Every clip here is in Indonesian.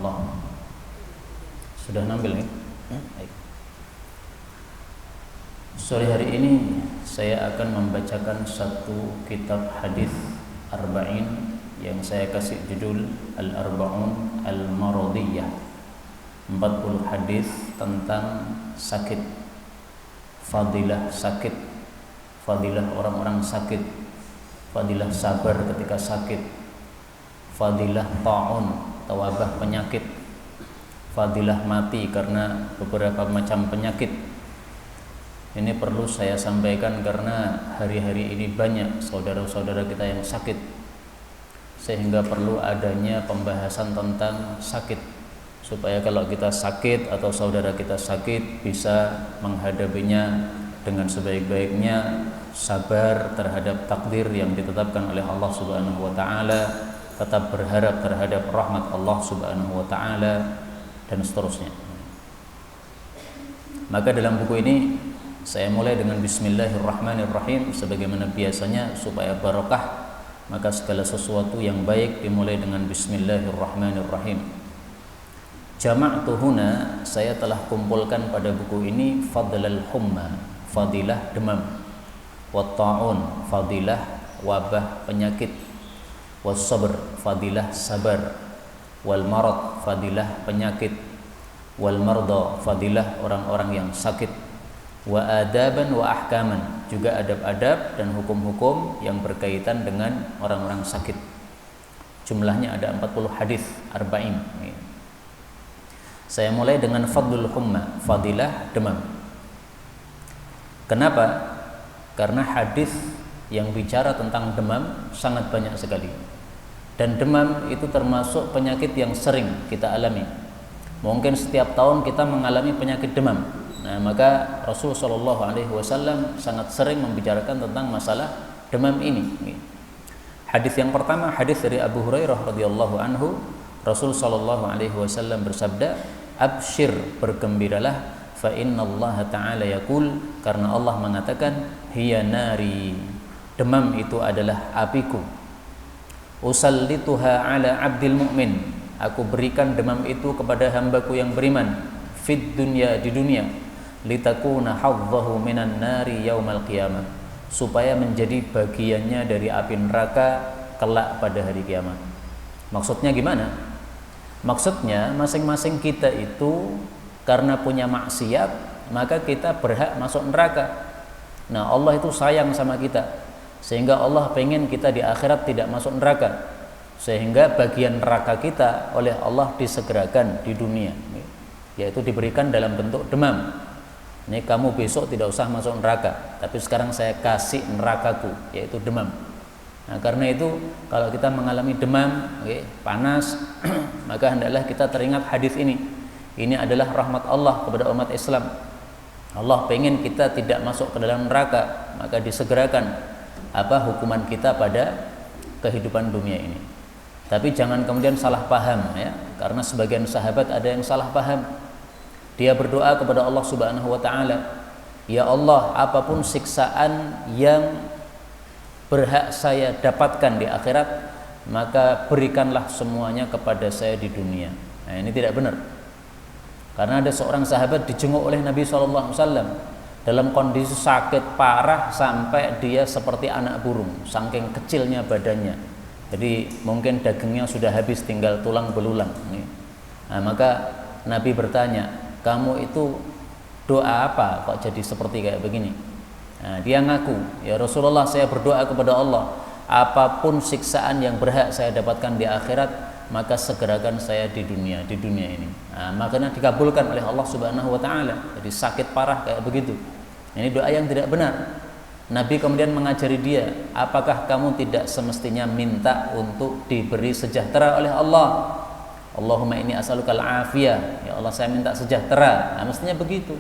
insyaallah. Sudah nampil nih? Baik. Sore hari ini saya akan membacakan satu kitab hadis arba'in yang saya kasih judul Al-Arba'un Al-Maradiyah. 40 hadis tentang sakit, fadilah sakit, fadilah orang-orang sakit, fadilah sabar ketika sakit, fadilah ta'un atau wabah penyakit, fadilah mati karena beberapa macam penyakit. Ini perlu saya sampaikan karena hari-hari ini banyak saudara-saudara kita yang sakit, sehingga perlu adanya pembahasan tentang sakit, supaya kalau kita sakit atau saudara kita sakit bisa menghadapinya dengan sebaik-baiknya, sabar terhadap takdir yang ditetapkan oleh Allah Subhanahu wa taala, tetap berharap terhadap rahmat Allah Subhanahu wa taala, dan seterusnya. Maka dalam buku ini saya mulai dengan Bismillahirrahmanirrahim sebagaimana biasanya supaya barokah. Maka segala sesuatu yang baik dimulai dengan Bismillahirrahmanirrahim. Jama'tu huna, saya telah kumpulkan pada buku ini fadlal humma, fadilah demam, wa ta'un, fadilah wabah penyakit, was sabr, fadilah sabar, wal marad, fadilah penyakit, wal marda, fadilah orang-orang yang sakit, wa adaban wa ahkaman, juga adab-adab dan hukum-hukum yang berkaitan dengan orang-orang sakit. Jumlahnya ada 40 hadis arba'in. Saya mulai dengan fadlul humma, fadilah demam. Kenapa? Karena hadis yang bicara tentang demam sangat banyak sekali. Dan demam itu termasuk penyakit yang sering kita alami. Mungkin setiap tahun kita mengalami penyakit demam. Nah, maka Rasulullah SAW sangat sering membicarakan tentang masalah demam ini. Hadis yang pertama, hadis dari Abu Hurairah radhiyallahu anhu, Rasul sallallahu alaihi wasallam bersabda, "Absyir, bergembiralah, fa innallaha ta'ala yaqul, karena Allah mengatakan, hiya nari, demam itu adalah apiku. Usallituha ala abdil mu'min, aku berikan demam itu kepada hambaku yang beriman, fid dunya, di dunia, litakuna hadzahu minan nari yaumal qiyamah, supaya menjadi bagiannya dari api neraka kelak pada hari kiamat." Maksudnya gimana? Maksudnya masing-masing kita itu karena punya maksiat, maka kita berhak masuk neraka. Nah, Allah itu sayang sama kita, sehingga Allah pengen kita di akhirat tidak masuk neraka, sehingga bagian neraka kita oleh Allah disegerakan di dunia, yaitu diberikan dalam bentuk demam. Ini kamu besok tidak usah masuk neraka, tapi sekarang saya kasih nerakaku, yaitu demam. Nah, karena itu kalau kita mengalami demam, panas, maka hendaklah kita teringat hadis ini. Ini adalah rahmat Allah kepada umat Islam. Allah pengen kita tidak masuk ke dalam neraka, maka disegerakan hukuman kita pada kehidupan dunia ini. Tapi jangan kemudian salah paham, ya, karena sebagian sahabat ada yang salah paham. Dia berdoa kepada Allah Subhanahu wa taala, "Ya Allah, apapun siksaan yang berhak saya dapatkan di akhirat, maka berikanlah semuanya kepada saya di dunia." Nah, ini tidak benar. Karena ada seorang sahabat dijenguk oleh Nabi SAW dalam kondisi sakit parah sampai dia seperti anak burung, saking kecilnya badannya. Jadi mungkin dagingnya sudah habis, tinggal tulang belulang. Nah, maka Nabi bertanya, "Kamu itu doa apa kok jadi seperti kayak begini?" Nah, dia ngaku, "Ya Rasulullah, saya berdoa kepada Allah, apapun siksaan yang berhak saya dapatkan di akhirat, maka segerakan saya di dunia ini." Nah, makanya dikabulkan oleh Allah Subhanahu wa taala. Jadi sakit parah kayak begitu. Ini doa yang tidak benar. Nabi kemudian mengajari dia, apakah kamu tidak semestinya minta untuk diberi sejahtera oleh Allah? Allahumma inni as'alukal afiyah, ya Allah saya minta sejahtera. Nah, mestinya begitu.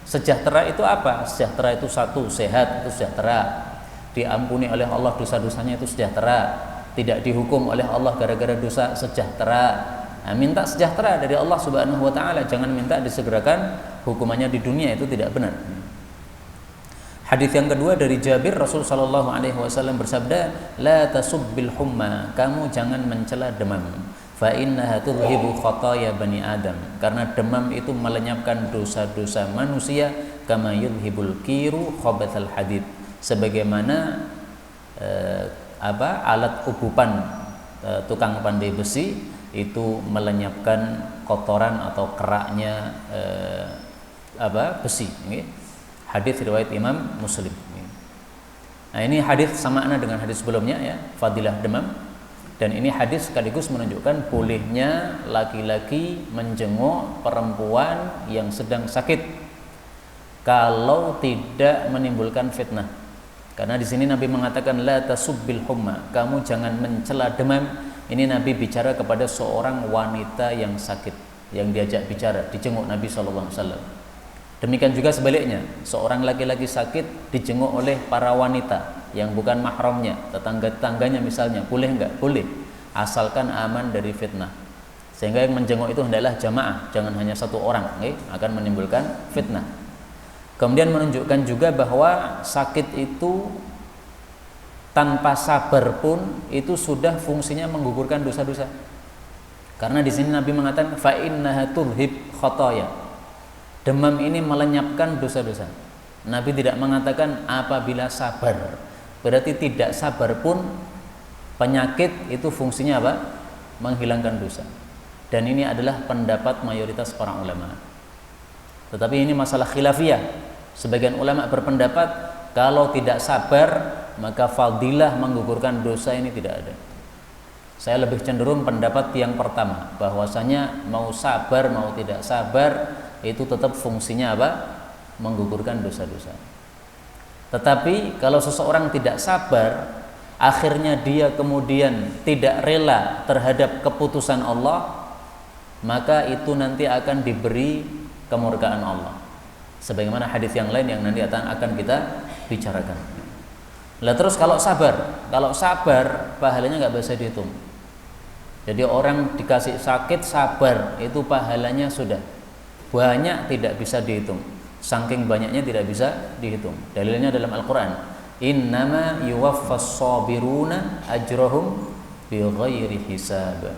Sejahtera itu apa? Sejahtera itu satu, sehat itu sejahtera, diampuni oleh Allah dosa-dosanya itu sejahtera, tidak dihukum oleh Allah gara-gara dosa, sejahtera. Nah, minta sejahtera dari Allah Subhanahu wa taala, jangan minta disegerakan hukumannya di dunia, itu tidak benar. Hadis yang kedua dari Jabir, Rasul sallallahu alaihi wasallam bersabda, "La tasubbil humma," kamu jangan mencela demam. Fa innaha tudhibu khataaya bani Adam, karena demam itu melenyapkan dosa-dosa manusia, kama yudhibul kiru khabathal hadid, sebagaimana alat ubupan tukang pandai besi itu melenyapkan kotoran atau keraknya besi. Hadis riwayat Imam Muslim. Nah, ini hadis samakna dengan hadis sebelumnya ya, fadilah demam. Dan ini hadis sekaligus menunjukkan bolehnya laki-laki menjenguk perempuan yang sedang sakit kalau tidak menimbulkan fitnah. Karena di sini Nabi mengatakan la tasubbil humma, kamu jangan mencela demam. Ini Nabi bicara kepada seorang wanita yang sakit, yang diajak bicara, dijenguk Nabi SAW. Demikian juga sebaliknya, seorang laki-laki sakit dijenguk oleh para wanita yang bukan mahramnya, tetangga-tetangganya misalnya, boleh enggak? Boleh, asalkan aman dari fitnah. Sehingga yang menjenguk itu hendaklah jamaah, jangan hanya satu orang, akan menimbulkan fitnah. Kemudian menunjukkan juga bahwa sakit itu tanpa sabar pun itu sudah fungsinya menggugurkan dosa-dosa. Karena di sini Nabi mengatakan fa innaha tudhib khataaya. Demam ini melenyapkan dosa-dosa. Nabi tidak mengatakan apabila sabar. Berarti tidak sabar pun penyakit itu fungsinya apa? Menghilangkan dosa. Dan ini adalah pendapat mayoritas para ulama. Tetapi ini masalah khilafiyah. Sebagian ulama berpendapat kalau tidak sabar maka fadilah menggugurkan dosa ini tidak ada. Saya lebih cenderung pendapat yang pertama, bahwasanya mau sabar mau tidak sabar itu tetap fungsinya apa? Menggugurkan dosa-dosa. Tetapi kalau seseorang tidak sabar, akhirnya dia kemudian tidak rela terhadap keputusan Allah, maka itu nanti akan diberi kemurkaan Allah. Sebagaimana hadis yang lain yang nanti akan kita bicarakan. Lah terus kalau sabar pahalanya nggak bisa dihitung. Jadi orang dikasih sakit sabar itu pahalanya sudah banyak, tidak bisa dihitung. Saking banyaknya tidak bisa dihitung. Dalilnya dalam Al-Quran, innama yuwaffas sabiruna ajrahum bighairi hisab.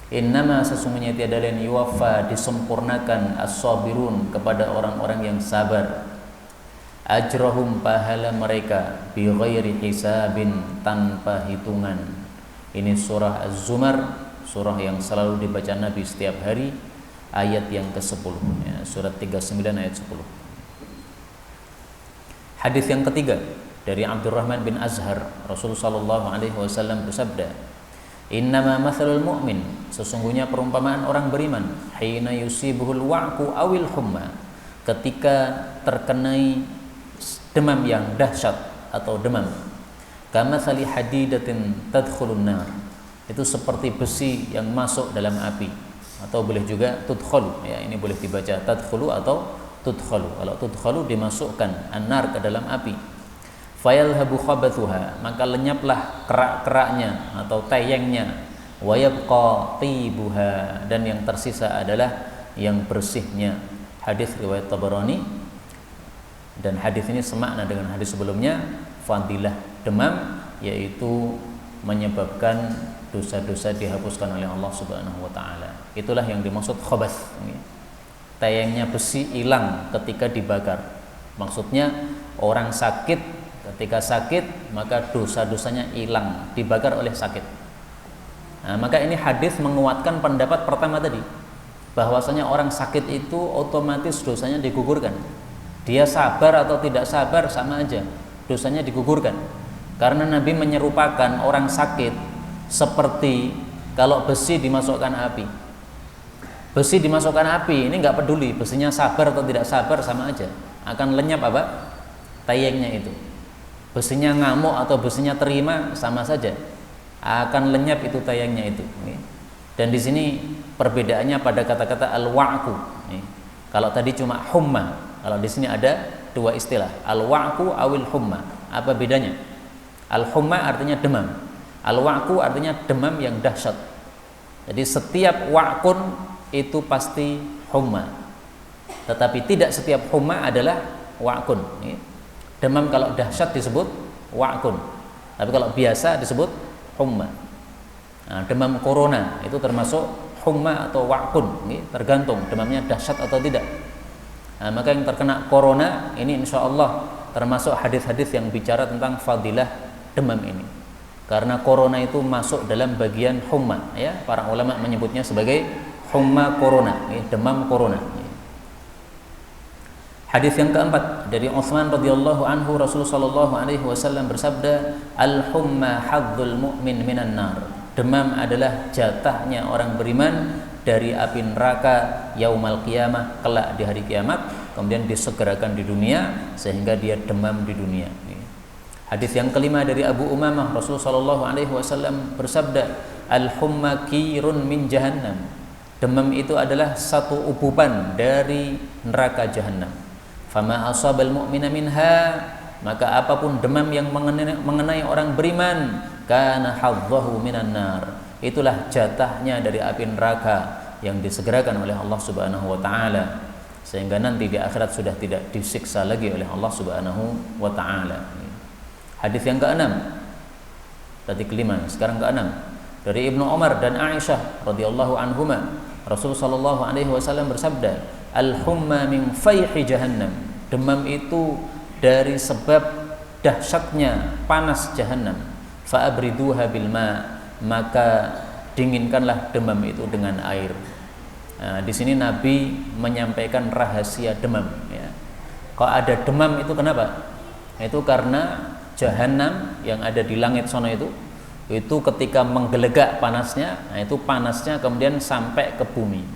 Innama sesungguhnya tiada lain yuwaffa disempurnakan as-sabirun kepada orang-orang yang sabar, ajrahum pahala mereka bighairi hisabin tanpa hitungan. Ini surah Az-Zumar, surah yang selalu dibaca Nabi setiap hari, ayat yang ke-10 ya, surat 39 ayat 10. Hadis yang ketiga dari Abdurrahman bin Azhar, Rasulullah sallallahu alaihi wasallam bersabda, innama mathalul mu'min, sesungguhnya perumpamaan orang beriman, hina yusibuhul wa'ku awil humma, ketika terkenai demam yang dahsyat atau demam, kamathali hadidatin tadkhulun nar, itu seperti besi yang masuk dalam api, atau boleh juga tudkhulu ya, ini boleh dibaca tadkhulu atau tudkhulu. Kalau tudkhulu dimasukkan an-nar ke dalam api, fayalhabu khabathuha, maka lenyaplah kerak-keraknya atau tayangnya, wa yabqa tibuha, dan yang tersisa adalah yang bersihnya. Hadis riwayat Tabarani, dan hadis ini semakna dengan hadis sebelumnya, fadilah demam yaitu menyebabkan dosa-dosa dihapuskan oleh Allah Subhanahu wa taala. Itulah yang dimaksud khabath. Tayangnya besi hilang ketika dibakar. Maksudnya orang sakit, ketika sakit maka dosa-dosanya hilang, dibakar oleh sakit. Nah, maka ini hadis menguatkan pendapat pertama tadi, bahwasanya orang sakit itu otomatis dosanya digugurkan. Dia sabar atau tidak sabar sama aja, dosanya digugurkan. Karena Nabi menyerupakan orang sakit seperti kalau besi dimasukkan api. Besi dimasukkan api, ini nggak peduli besinya sabar atau tidak sabar sama aja, akan lenyap apa? Tayangnya itu. Besinya ngamuk atau besinya terima sama saja, akan lenyap itu tayangnya itu. Dan di sini perbedaannya pada kata-kata al-wa'ku. Kalau tadi cuma humma, kalau di sini ada dua istilah, al-wa'ku awil humma. Apa bedanya? Al-humma artinya demam, al-wa'ku artinya demam yang dahsyat. Jadi setiap wa'kun itu pasti humma, tetapi tidak setiap humma adalah wa'kun. Demam kalau dahsyat disebut wa'kun, tapi kalau biasa disebut humma. Nah, demam corona itu termasuk humma atau wa'kun, tergantung demamnya dahsyat atau tidak. Nah, maka yang terkena corona ini insya Allah termasuk hadis-hadis yang bicara tentang fadilah demam ini, karena corona itu masuk dalam bagian humma, ya, para ulama menyebutnya sebagai humma corona, demam corona. Hadis yang keempat dari Utsman radhiyallahu anhu, Rasulullah sallallahu alaihi wasallam bersabda, al-humma hadzul mu'min minan nar. Demam adalah jatahnya orang beriman dari api neraka yaumal qiyamah, kelak di hari kiamat, kemudian disegerakan di dunia sehingga dia demam di dunia. Hadis yang kelima dari Abu Umamah, Rasulullah sallallahu alaihi wasallam bersabda, al-humma kirun min jahannam. Demam itu adalah satu ububan dari neraka jahanam. Fama asabal mu'mina minha, maka apapun demam yang mengenai orang beriman, kana hadzahu minan nar, itulah jatahnya dari api neraka yang disegerakan oleh Allah Subhanahu wa taala, sehingga nanti di akhirat sudah tidak disiksa lagi oleh Allah Subhanahu wa taala. Hadis yang keenam, tadi kelima, sekarang keenam, dari Ibnu Umar dan Aisyah radhiyallahu anhuma, Rasulullah sallallahu alaihi wasallam bersabda, al-humma min fayhi jahannam. Demam itu dari sebab dahsyatnya panas jahanam. Fa'abriduha bil ma, maka dinginkanlah demam itu dengan air. Nah, di sini Nabi menyampaikan rahasia demam, ya. Kalau ada demam itu kenapa? Itu karena jahanam yang ada di langit sono itu ketika menggelegak panasnya, nah itu panasnya kemudian sampai ke bumi.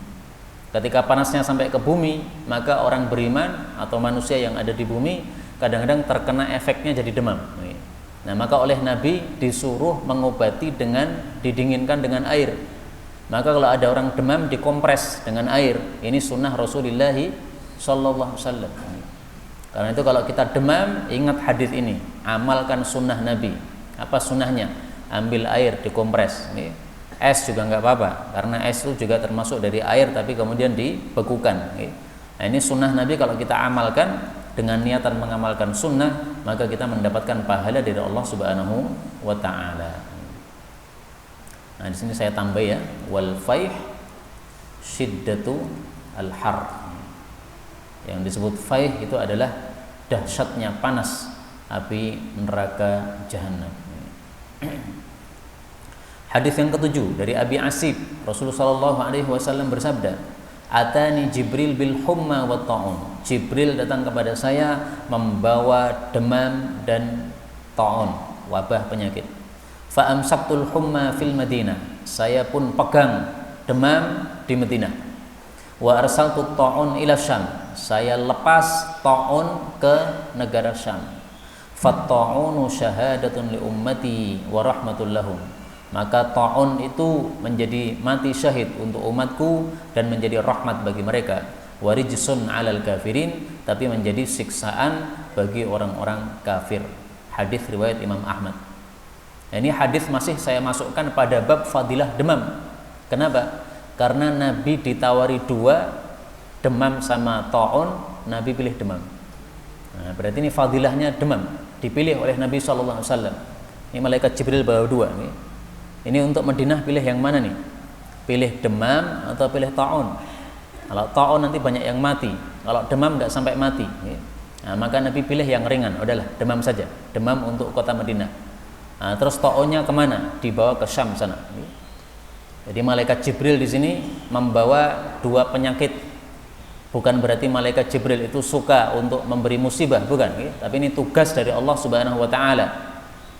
Ketika panasnya sampai ke bumi, maka orang beriman atau manusia yang ada di bumi kadang-kadang terkena efeknya jadi demam. Nah, maka oleh Nabi disuruh mengobati dengan didinginkan dengan air. Maka kalau ada orang demam dikompres dengan air. Ini sunnah Rasulullah sallallahu alaihi wasallam. Karena itu kalau kita demam, ingat hadis ini, amalkan sunnah Nabi. Apa sunnahnya? Ambil air dikompres. Es juga nggak apa-apa, karena es itu juga termasuk dari air tapi kemudian dibekukan. Nah, ini sunnah Nabi, kalau kita amalkan dengan niatan mengamalkan sunnah, maka kita mendapatkan pahala dari Allah Subhanahu wa taala. Nah, di sini saya tambah ya, wal faih syiddatu al har. Yang disebut faih itu adalah dahsyatnya panas api neraka jahanam. Hadis yang ketujuh dari Abi Asib, Rasulullah sallallahu alaihi wasallam bersabda, atani Jibril bil humma wa ta'un. Jibril datang kepada saya membawa demam dan ta'un, wabah penyakit. Fa amsaktul humma fil Madinah. Saya pun pegang demam di Madinah. Wa arsaltu ta'un ila Syam. Saya lepas ta'un ke negara Syam. Fat ta'unu syahadatun li ummati wa rahmatul lahum. Maka ta'un itu menjadi mati syahid untuk umatku dan menjadi rahmat bagi mereka. Warijsun 'alal kafirin, tapi menjadi siksaan bagi orang-orang kafir. Hadis riwayat Imam Ahmad. Nah, ini hadis masih saya masukkan pada bab fadilah demam. Kenapa? Karena Nabi ditawari dua, demam sama ta'un, Nabi pilih demam. Nah, berarti ini fadilahnya demam, dipilih oleh Nabi SAW. Ini malaikat Jibril bawa dua nih. Ini untuk Madinah pilih yang mana nih? Pilih demam atau pilih ta'un? Kalau ta'un nanti banyak yang mati, kalau demam nggak sampai mati. Nah, maka Nabi pilih yang ringan, udahlah demam saja, demam untuk kota Madinah. Nah, terus ta'unnya kemana? Dibawa ke Syam sana. Jadi malaikat Jibril di sini membawa dua penyakit. Bukan berarti malaikat Jibril itu suka untuk memberi musibah, bukan. Tapi ini tugas dari Allah Subhanahu Wa Taala.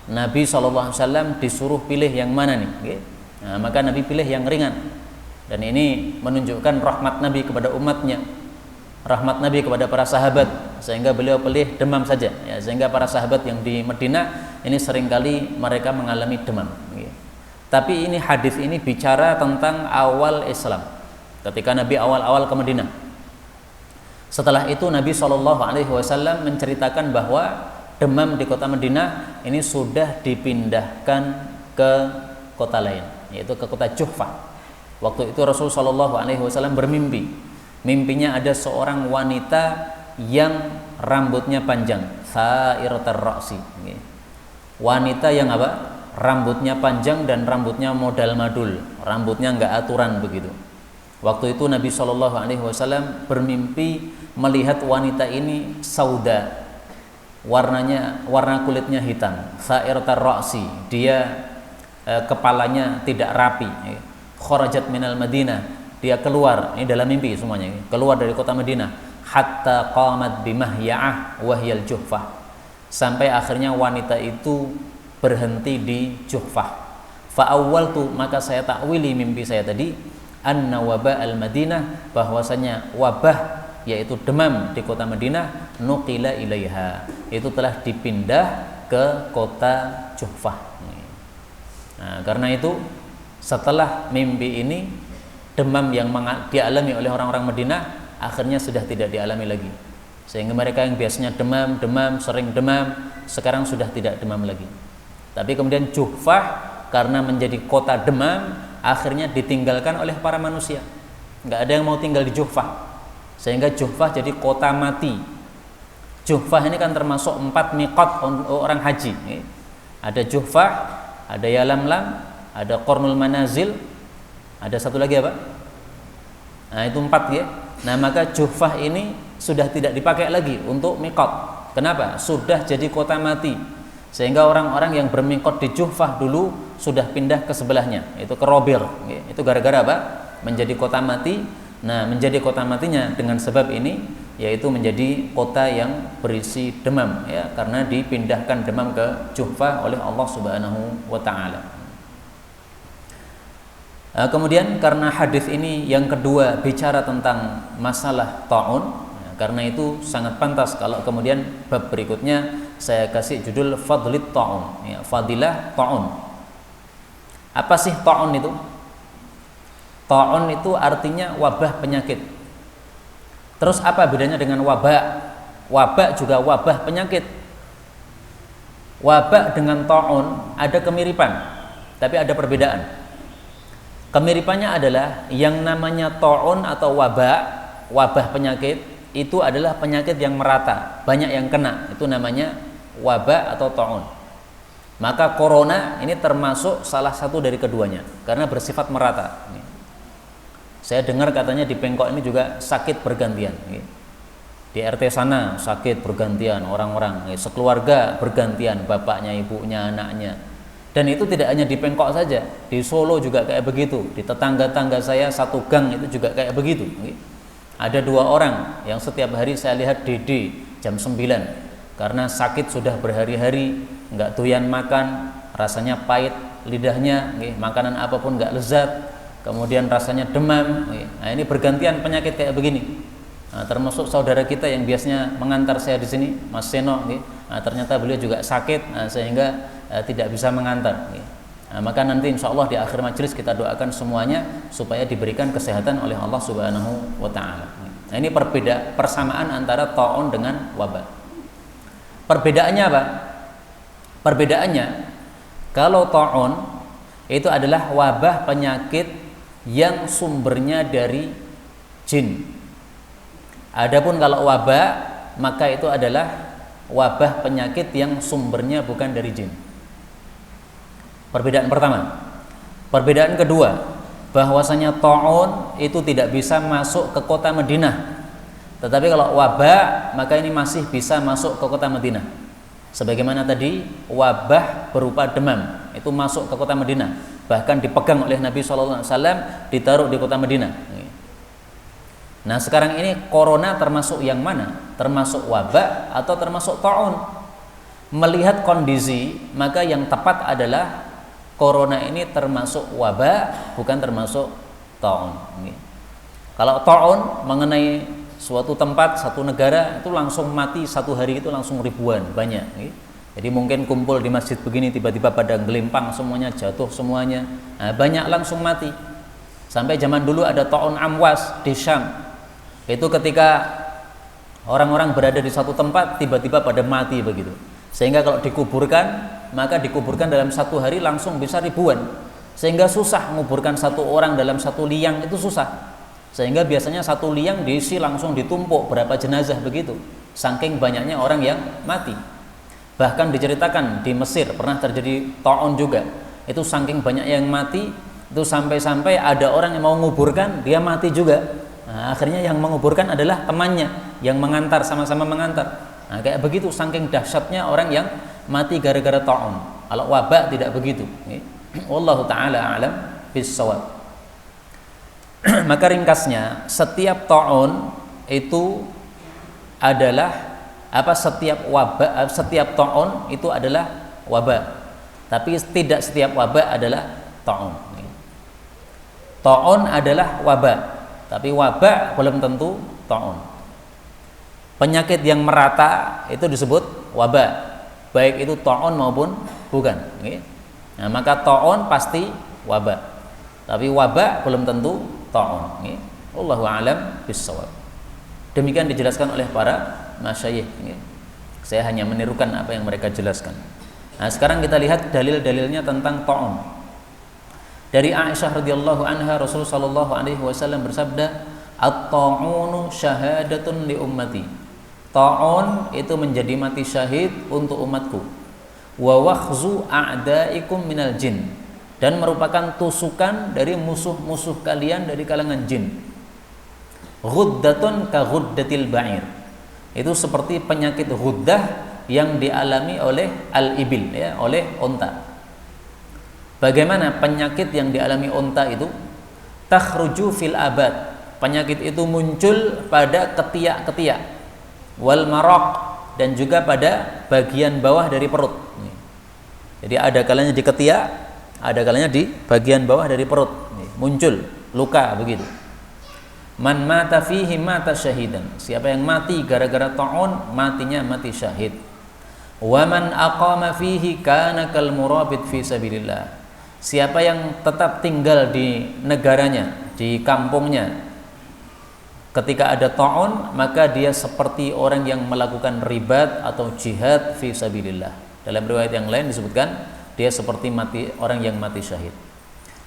Nabi SAW disuruh pilih yang mana nih? Nah, maka Nabi pilih yang ringan. Dan ini menunjukkan rahmat Nabi kepada umatnya, rahmat Nabi kepada para sahabat, sehingga beliau pilih demam saja. Ya, sehingga para sahabat yang di Madinah ini seringkali mereka mengalami demam. Tapi ini hadis ini bicara tentang awal Islam, ketika Nabi awal-awal ke Madinah. Setelah itu Nabi SAW menceritakan bahwa demam di kota Madinah ini sudah dipindahkan ke kota lain, yaitu ke kota Juhfah. Waktu itu Rasulullah SAW bermimpi. Mimpinya ada seorang wanita yang rambutnya panjang, sa'iratar ra'si. Wanita yang apa? rambutnya panjang dan rambutnya modal madul, rambutnya nggak aturan begitu. Waktu itu Nabi Shallallahu Alaihi Wasallam bermimpi melihat wanita ini sauda, warna kulitnya hitam, sa'iratar ra'si, dia kepalanya tidak rapi. Kharajat minal Madinah, dia keluar, ini dalam mimpi semuanya, keluar dari kota Madinah, hatta qamat bimahya'ah wahyal Juhfah, sampai akhirnya wanita itu berhenti di Juhfah. Fa'awwaltu, maka saya takwili mimpi saya tadi, anna waba al-Madinah, bahwasanya wabah yaitu demam di kota Madinah, nuqila ilaiha, itu telah dipindah ke kota Juhfah. Nah, karena itu setelah mimpi ini, demam yang dialami oleh orang-orang Madinah akhirnya sudah tidak dialami lagi, sehingga mereka yang biasanya demam, sering demam, sekarang sudah tidak demam lagi. Tapi kemudian Juhfah karena menjadi kota demam, akhirnya ditinggalkan oleh para manusia, nggak ada yang mau tinggal di Juhfah, sehingga Juhfah jadi kota mati. Juhfah ini kan termasuk 4 miqat orang haji. Ada Juhfah, ada Yalamlam, ada Qarnul Manazil, ada satu lagi apa? Nah itu 4 ya. Nah maka Juhfah ini sudah tidak dipakai lagi untuk miqat. Kenapa? Sudah jadi kota mati, sehingga orang-orang yang bermiqat di Juhfah dulu sudah pindah ke sebelahnya, itu ke Robir. Itu gara-gara apa? Menjadi kota mati. Nah menjadi kota matinya dengan sebab ini, yaitu menjadi kota yang berisi demam, ya, karena dipindahkan demam ke Juhfah oleh Allah Subhanahu wa Ta'ala. Kemudian karena hadis ini yang kedua bicara tentang masalah ta'un, karena itu sangat pantas kalau kemudian bab berikutnya saya kasih judul Fadlit Ta'un, ya, fadilah ta'un. Apa sih ta'un itu? Ta'un itu artinya wabah penyakit. Terus apa bedanya dengan wabak? Wabak juga wabah penyakit. Wabak dengan ta'un ada kemiripan, tapi ada perbedaan. Kemiripannya adalah yang namanya ta'un atau wabah penyakit, itu adalah penyakit yang merata, banyak yang kena, itu namanya wabak atau ta'un. Maka corona ini termasuk salah satu dari keduanya, karena bersifat merata. Saya dengar katanya di Bengkok ini juga sakit bergantian. Di RT sana sakit bergantian orang-orang, sekeluarga bergantian, bapaknya, ibunya, anaknya. Dan itu tidak hanya di Bengkok saja, di Solo juga kayak begitu, di tetangga-tangga saya satu gang itu juga kayak begitu. Ada 2 orang yang setiap hari saya lihat DD jam 9 karena sakit sudah berhari-hari, nggak doyan makan, rasanya pahit lidahnya, makanan apapun nggak lezat, kemudian rasanya demam. Nah ini bergantian penyakit kayak begini. Nah, termasuk saudara kita yang biasanya mengantar saya di sini, Mas Seno, nah, ternyata beliau juga sakit, nah, sehingga tidak bisa mengantar. Nah, maka nanti insya Allah di akhir majelis kita doakan semuanya supaya diberikan kesehatan oleh Allah Subhanahu wa Ta'ala. Nah, ini persamaan antara ta'un dengan wabah. Perbedaannya apa? Perbedaannya, kalau ta'un itu adalah wabah penyakit yang sumbernya dari jin. Adapun kalau wabah, maka itu adalah wabah penyakit yang sumbernya bukan dari jin. Perbedaan pertama. Perbedaan kedua, bahwasanya ta'un itu tidak bisa masuk ke kota Madinah. Tetapi kalau wabah, maka ini masih bisa masuk ke kota Madinah. Sebagaimana tadi wabah berupa demam itu masuk ke kota Madinah, bahkan dipegang oleh Nabi SAW, ditaruh di kota Madinah. Nah sekarang ini corona termasuk yang mana? Termasuk wabah atau termasuk ta'un? Melihat kondisi, maka yang tepat adalah corona ini termasuk wabah, bukan termasuk ta'un. Kalau ta'un mengenai suatu tempat, satu negara, itu langsung mati satu hari itu langsung ribuan, banyak. Jadi mungkin kumpul di masjid begini, tiba-tiba pada gelimpang semuanya, jatuh semuanya, nah, banyak langsung mati. Sampai zaman dulu ada ta'un Amwas di Syam. Itu ketika orang-orang berada di satu tempat, tiba-tiba pada mati begitu. Sehingga kalau dikuburkan, maka dikuburkan dalam satu hari langsung bisa ribuan. Sehingga susah menguburkan satu orang dalam satu liang, itu susah. Sehingga biasanya satu liang diisi langsung ditumpuk berapa jenazah begitu, saking banyaknya orang yang mati. Bahkan diceritakan di Mesir pernah terjadi ta'un juga. Itu saking banyak yang mati, itu sampai-sampai ada orang yang mau menguburkan, dia mati juga. Nah, akhirnya yang menguburkan adalah temannya yang mengantar, sama-sama mengantar. Nah, kayak begitu saking dahsyatnya orang yang mati gara-gara ta'un. Kalau wabak tidak begitu. Wallahu taala a'lam bis-shawab. Maka ringkasnya, setiap ta'un itu adalah setiap wabak, setiap ta'un itu adalah wabak. Tapi tidak setiap wabak adalah ta'un. Ta'un adalah wabak, tapi wabak belum tentu ta'un. Penyakit yang merata itu disebut wabak, baik itu ta'un maupun bukan. Nah, maka ta'un pasti wabak, tapi wabak belum tentu ta'un. Wallahu a'lam bis-shawab. Demikian dijelaskan oleh para masyayikh. Saya hanya menirukan apa yang mereka jelaskan. Nah, sekarang kita lihat dalil-dalilnya tentang ta'un. Dari Aisyah radhiyallahu anha, Rasulullah sallallahu alaihi wasallam bersabda, "At-ta'unu syahadatun li ummati." Ta'un itu menjadi mati syahid untuk umatku. Wa wakhzu a'daikum minal jin, dan merupakan tusukan dari musuh-musuh kalian dari kalangan jin. Ghuddatun ka ghuddatil ba'ir. Itu seperti penyakit ghuddah yang dialami oleh al-ibil, ya, oleh unta. Bagaimana penyakit yang dialami unta itu? Takhruju fil abad. Penyakit itu muncul pada ketiak-ketiak. Wal maraq, dan juga pada bagian bawah dari perut. Jadi ada kalanya di ketiak, ada kalanya di bagian bawah dari perut. Muncul luka begitu. Man mata fihi mata syahidan. Siapa yang mati gara-gara ta'un, matinya mati syahid. Wa man aqama fihi kana kal murabit fi sabilillah. Siapa yang tetap tinggal di negaranya, di kampungnya, ketika ada ta'un, maka dia seperti orang yang melakukan ribat atau jihad fi sabilillah. Dalam riwayat yang lain disebutkan dia seperti orang yang mati syahid.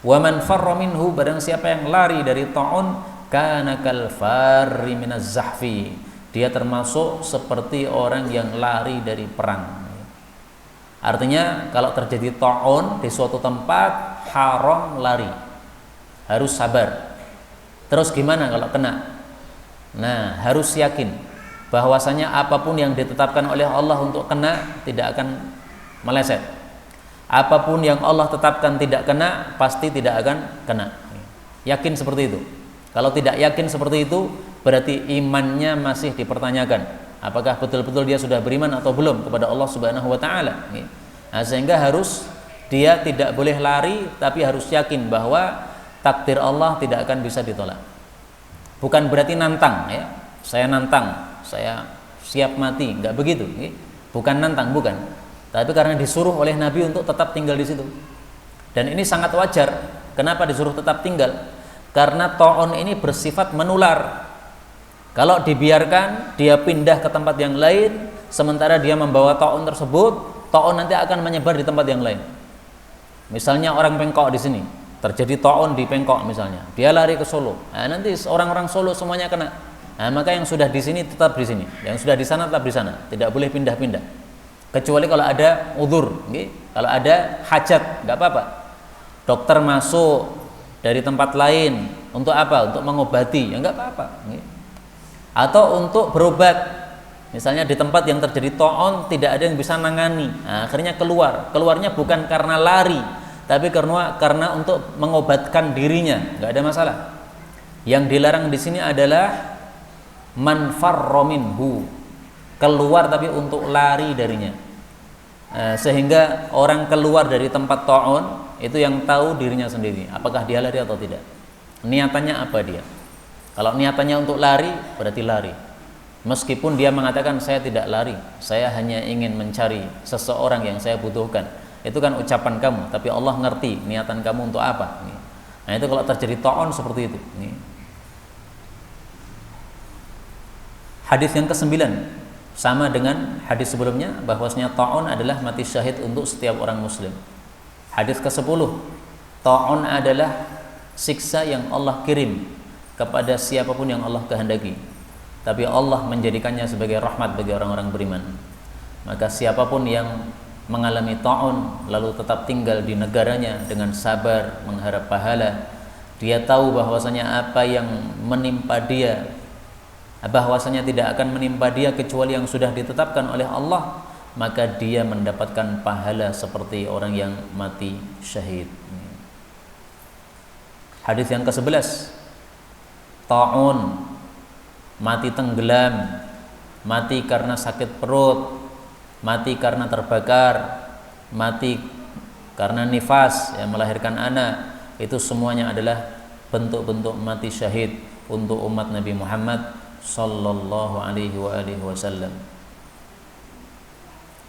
Wa man farra minhu, barang siapa yang lari dari ta'un, kana kal farri minaz zahfi. Dia termasuk seperti orang yang lari dari perang. Artinya kalau terjadi ta'un di suatu tempat, haram lari, harus sabar. Terus gimana kalau kena? Nah, harus yakin bahwasanya apapun yang ditetapkan oleh Allah untuk kena tidak akan meleset. Apapun yang Allah tetapkan tidak kena, pasti tidak akan kena. Yakin seperti itu. Kalau tidak yakin seperti itu, berarti imannya masih dipertanyakan. Apakah betul-betul dia sudah beriman atau belum kepada Allah Subhanahu wa taala. Nah, sehingga harus dia tidak boleh lari, tapi harus yakin bahwa takdir Allah tidak akan bisa ditolak. Bukan berarti nantang, ya. Saya nantang, saya siap mati, enggak begitu. Bukan nantang, bukan. Tapi karena disuruh oleh Nabi untuk tetap tinggal di situ. Dan ini sangat wajar. Kenapa disuruh tetap tinggal? Karena ta'un ini bersifat menular. Kalau dibiarkan dia pindah ke tempat yang lain, sementara dia membawa ta'un tersebut, ta'un nanti akan menyebar di tempat yang lain. Misalnya orang Pengkok di sini, terjadi ta'un di Pengkok misalnya, dia lari ke Solo. Nah, nanti orang-orang Solo semuanya kena. Nah, maka yang sudah di sini tetap di sini, yang sudah di sana tetap di sana, tidak boleh pindah-pindah. Kecuali kalau ada udzur, kalau ada hajat, nggak apa-apa. Dokter masuk dari tempat lain untuk apa? Untuk mengobati, ya enggak apa-apa. Atau untuk berobat, misalnya di tempat yang terjadi ta'un tidak ada yang bisa nangani, nah, akhirnya keluarnya bukan karena lari, tapi karena untuk mengobatkan dirinya, enggak ada masalah. Yang dilarang di sini adalah man farra minhu, keluar tapi untuk lari darinya. Sehingga orang keluar dari tempat ta'un itu yang tahu dirinya sendiri, apakah dia lari atau tidak, niatannya apa dia. Kalau niatannya untuk lari, berarti lari. Meskipun dia mengatakan saya tidak lari, saya hanya ingin mencari seseorang yang saya butuhkan, itu kan ucapan kamu, tapi Allah ngerti niatan kamu untuk apa. Nah, itu kalau terjadi ta'un seperti itu. Hadis yang ke-9 sama dengan hadis sebelumnya, bahwasanya ta'un adalah mati syahid untuk setiap orang muslim. Hadis ke-10, ta'un adalah siksa yang Allah kirim kepada siapapun yang Allah kehendaki, tapi Allah menjadikannya sebagai rahmat bagi orang-orang beriman. Maka siapapun yang mengalami ta'un lalu tetap tinggal di negaranya dengan sabar mengharap pahala, dia tahu bahwasanya apa yang menimpa dia, bahwasanya tidak akan menimpa dia kecuali yang sudah ditetapkan oleh Allah, maka dia mendapatkan pahala seperti orang yang mati syahid. Hadis yang ke-11, ta'un, mati tenggelam, mati karena sakit perut, mati karena terbakar, mati karena nifas, yang melahirkan anak, itu semuanya adalah bentuk-bentuk mati syahid untuk umat Nabi Muhammad sallallahu alaihi wasallam.